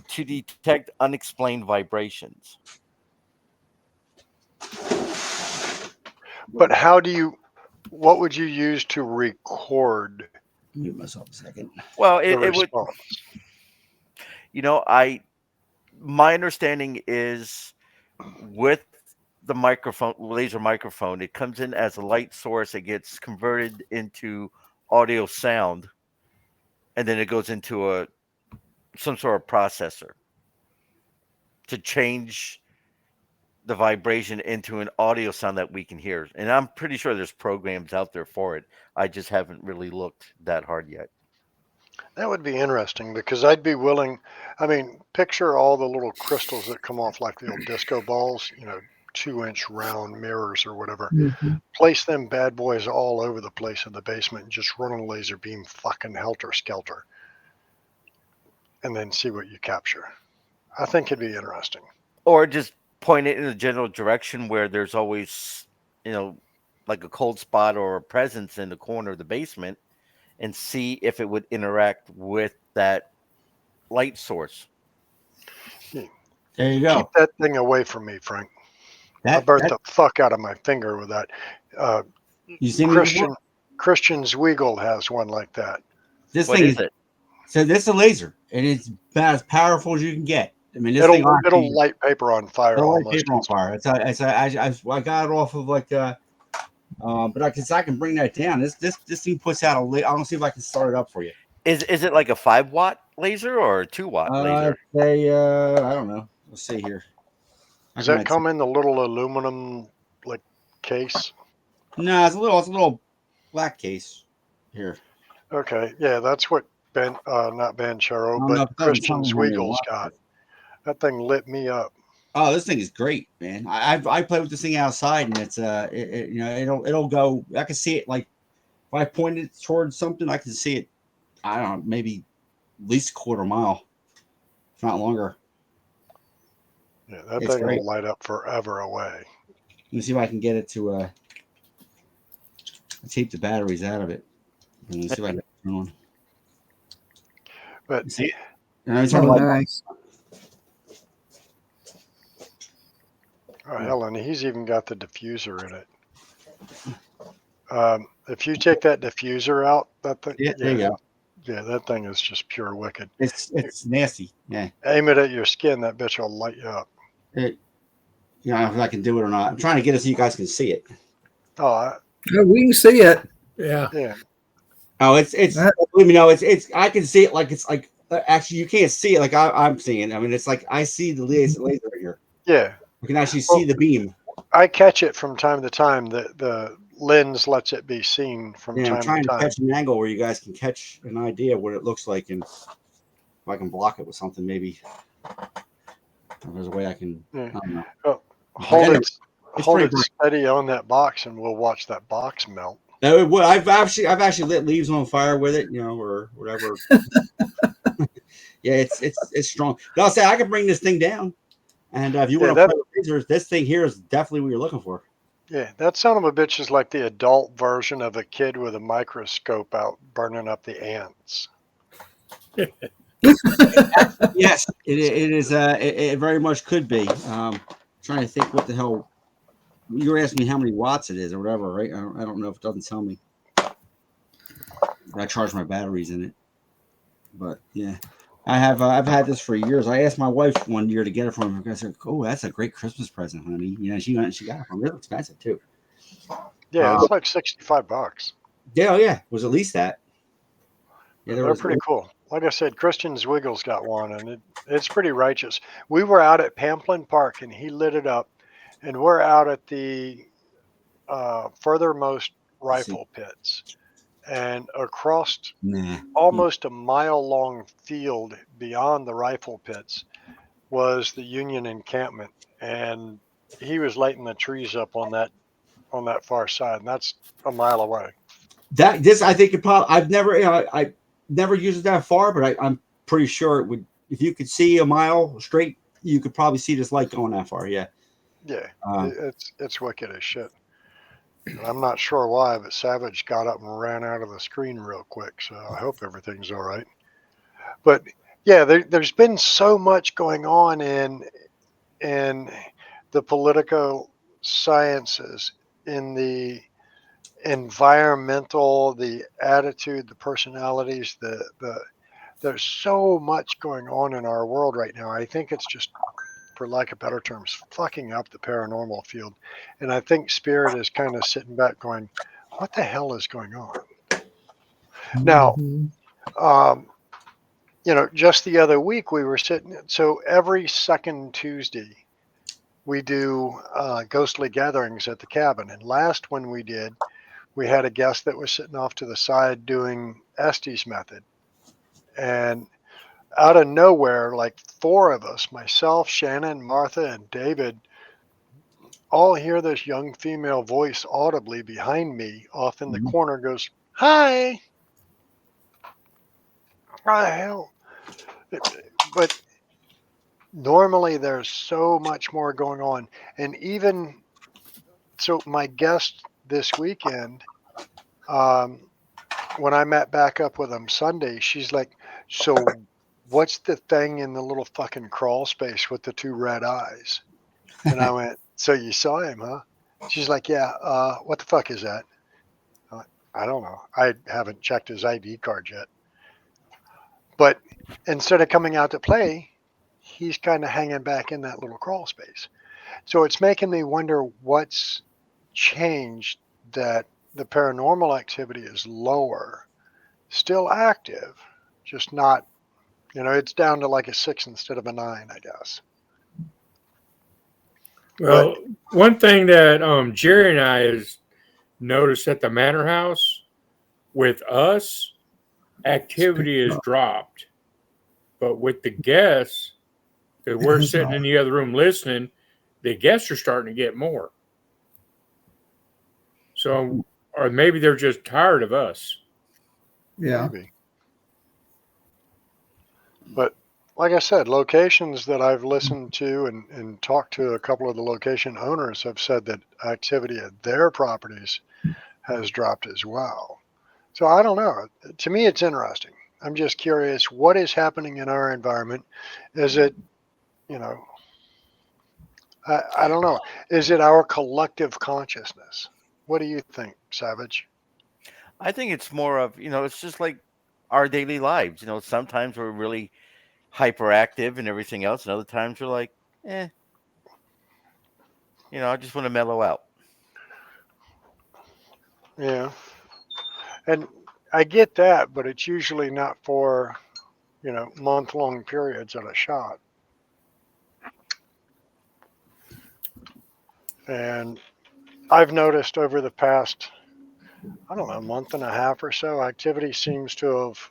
to detect unexplained vibrations. But what would you use to record Mute myself a second. Well, the it would. response? My understanding is with the laser microphone, it comes in as a light source. It gets converted into audio sound, and then it goes into some sort of processor to change the vibration into an audio sound that we can hear. And I'm pretty sure there's programs out there for it. I just haven't really looked that hard yet. That would be interesting because I'd be willing. I mean, picture all the little crystals that come off like the old disco balls, 2-inch round mirrors or whatever. Mhm. Place them bad boys all over the place in the basement and just run a laser beam fucking helter skelter. And then see what you capture. I think it'd be interesting. Or just point it in a general direction where there's always, like a cold spot or a presence in the corner of the basement, and see if it would interact with that light source. There you go. Keep that thing away from me, Frank. I That, burnt that the fuck out of my finger with that. you see me before? Christian Zweigel has one like that. This What thing is it? So this is a laser, and it's about as powerful as you can get. I mean, this thing It'll light paper on fire. it'll light Almost paper on fire. I got it off of but I can bring that down. This thing puts out a. I'll see if I can start it up for you. Is it like a 5-watt laser or a 2-watt laser? I don't know. Let's see here. Does that come in the little aluminum like case? No, it's a little black case here. Okay, yeah, that's what not Banchero, but Christian Zweigel's got. That thing lit me up. Oh, this thing is great, man. I play with this thing outside, and it's it'll go. I can see it like if I point it towards something, I can see it. I don't know, maybe at least a quarter mile, if not longer. Yeah, that thing will light up forever away. Let me see if I can get it to tape the batteries out of it. Let me see if I can turn on. But see it? Nice. Oh, hell, and he's even got the diffuser in it. If you take that diffuser out, that thing, there you go. Yeah, that thing is just pure wicked. It's nasty. Yeah. Aim it at your skin, that bitch will light you up. If I can do it or not. I'm trying to get it so you guys can see it. Oh, we can see it. Yeah. Yeah. Oh, it's let me know. It's I can see it like it's like actually you can't see it like I'm seeing it. I mean, it's like I see the laser right here. Yeah. You can actually see the beam. I catch it from time to time. The lens lets it be seen from time to time. I'm trying to catch an angle where you guys can catch an idea of what it looks like, and if I can block it with something, maybe there's a way I can. I don't know. Oh, hold it steady on that box, and we'll watch that box melt. I've actually lit leaves on fire with it, or whatever. Yeah, it's strong. But I'll say I can bring this thing down, and if you want to play with lasers, this thing here is definitely what you're looking for. Yeah, that son of a bitch is like the adult version of a kid with a microscope out burning up the ants. Yes, it is. It very much could be. Trying to think what the hell. You were asking me how many watts it is or whatever, right? I don't know if it doesn't tell me. I charge my batteries in it, but yeah, I've had this for years. I asked my wife one year to get it from her. I said, "Oh, that's a great Christmas present, honey." She got it from real expensive too. Yeah, it's like $65. Yeah, it was at least that. Yeah, they're pretty cool. Like I said, Christian Zweigel's got one, and it's pretty righteous. We were out at Pamplin Park, and he lit it up, and we're out at the furthermost rifle pits, and across almost a mile-long field beyond the rifle pits was the Union encampment, and he was lighting the trees up on that far side, and that's a mile away. I think it probably I never used it that far, but I'm pretty sure it would. If you could see a mile straight, you could probably see this light going that far. Yeah. Yeah, it's wicked as shit. And I'm not sure why, but Savage got up and ran out of the screen real quick, so I hope everything's all right. But yeah, there's been so much going on in the political sciences, in the environmental, the attitude, the personalities, there's so much going on in our world right now. I think it's just, for lack of better terms, fucking up the paranormal field. And I think Spirit is kind of sitting back going, what the hell is going on? Now, just the other week we were sitting, so every second Tuesday we do ghostly gatherings at the cabin. And last one we did, we had a guest that was sitting off to the side doing Estes method. And out of nowhere, like 4 of us, myself, Shannon, Martha, and David, I'll hear this young female voice audibly behind me off in the Mhm. corner goes, "Hi." What the hell? But normally there's so much more going on. And even so, my guest this weekend, um, when I met back up with him Sunday, she's like, "So what's the thing in the little fucking crawl space with the two red eyes?" And I went, "So you saw him, huh?" She's like, "Yeah, what the fuck is that?" I'm like, "I don't know. I haven't checked his ID card yet." But instead of coming out to play, he's kind of hanging back in that little crawl space. So it's making me wonder what's changed that the paranormal activity is lower, still active, just not, it's down to like a 6 instead of a 9, I guess. But Well, one thing that Jerry and I has noticed at the Manor House with us, activity has dropped, but with the guests, that we're sitting in the other room listening, the guests are starting to get more. So, or maybe they're just tired of us. Yeah. maybe. But like I said, locations that I've listened to and talked to a couple of the location owners have said that activity at their properties has dropped as well. So I don't know. To me, it's interesting. I'm just curious what is happening in our environment. Is it, you know, I don't know. Is it our collective consciousness? What do you think, Savage? I think it's more of, it's just like our daily lives. Sometimes we're really hyperactive and everything else, and other times we're like, eh, I just want to mellow out. Yeah. And I get that, but it's usually not for, month-long periods at a shot. And I've noticed over the past, I don't know, month and a half or so, activity seems to have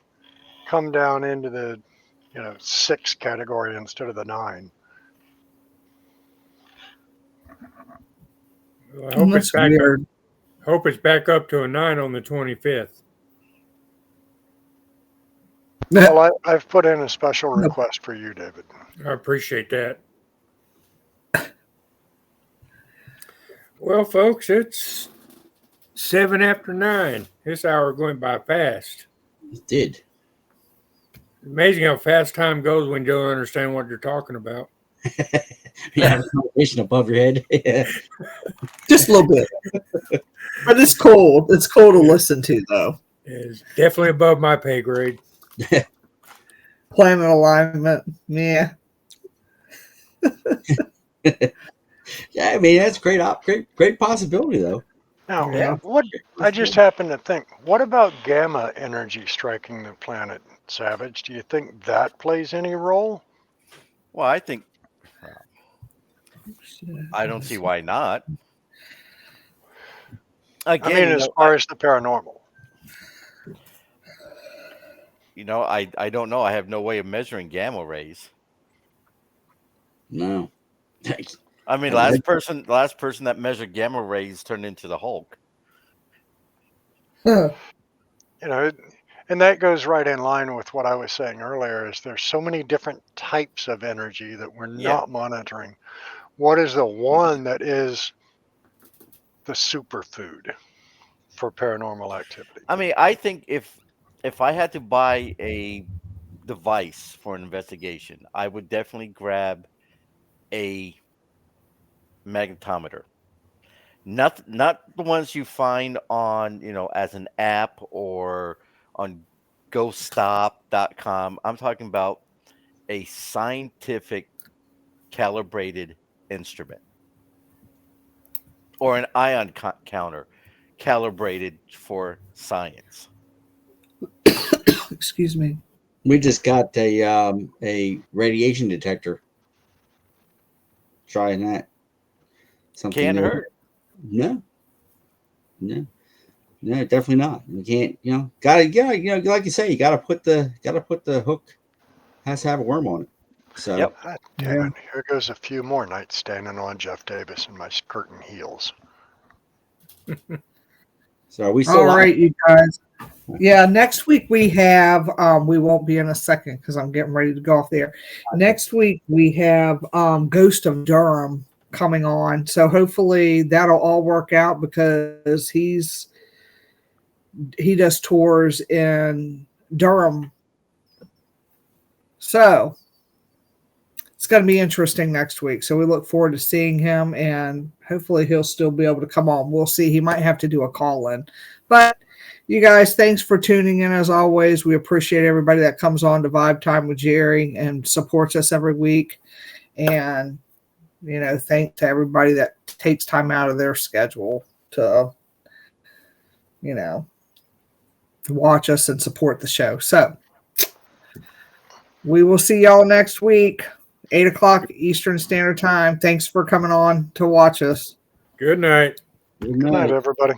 come down into the, 6 category instead of the 9. I hope it's That's back up. weird. Hope it's back up to a 9 on the 25th. Well, I've put in a special request for you, David. I appreciate that. Well, folks, it's 7 after 9. This hour going by fast. It did. Amazing how fast time goes when you don't understand what you're talking about. You have a conversation above your head. Just a little bit. But it's cold. It's cold to listen to, though. It's definitely above my pay grade. Planet alignment. Yeah. Yeah, I mean that's great possibility though. Now, Yeah. what I just happened to think, what about gamma energy striking the planet, Savage? Do you think that plays any role? Well, I think I don't see why not. I Again, mean, as far as the paranormal. I don't know. I have no way of measuring gamma rays. No. I mean, last person that measured gamma rays turned into the Hulk. Huh. And that goes right in line with what I was saying earlier is there's so many different types of energy that we're not monitoring. What is the one that is the superfood for paranormal activity? I mean, I think if I had to buy a device for an investigation, I would definitely grab a magnetometer. Not the ones you find on, as an app or on ghoststop.com. I'm talking about a scientific calibrated instrument or an ion counter calibrated for science. Excuse me. We just got a radiation detector. Trying that. Something Can't new. hurt. No, definitely not. You can't, gotta, like you say, you gotta put the hook. Has to have a worm on it. So Yep. Ah, damn it. Here goes a few more nights standing on Jeff Davis in my curtain heels. are we still All live? right, you guys. Yeah, next week we have we won't be in a second because I'm getting ready to go off there. Next week we have Ghost of Durham coming on. So hopefully that'll all work out because he does tours in Durham. So it's going to be interesting next week. So we look forward to seeing him and hopefully he'll still be able to come on. We'll see. He might have to do a call in. But you guys, thanks for tuning in as always. We appreciate everybody that comes on to Vibe Time with Geri and supports us every week. And, thanks to everybody that takes time out of their schedule to, watch us and support the show. So we will see y'all next week, 8:00 Eastern Standard Time. Thanks for coming on to watch us. Good night. Good Good night, night. everybody.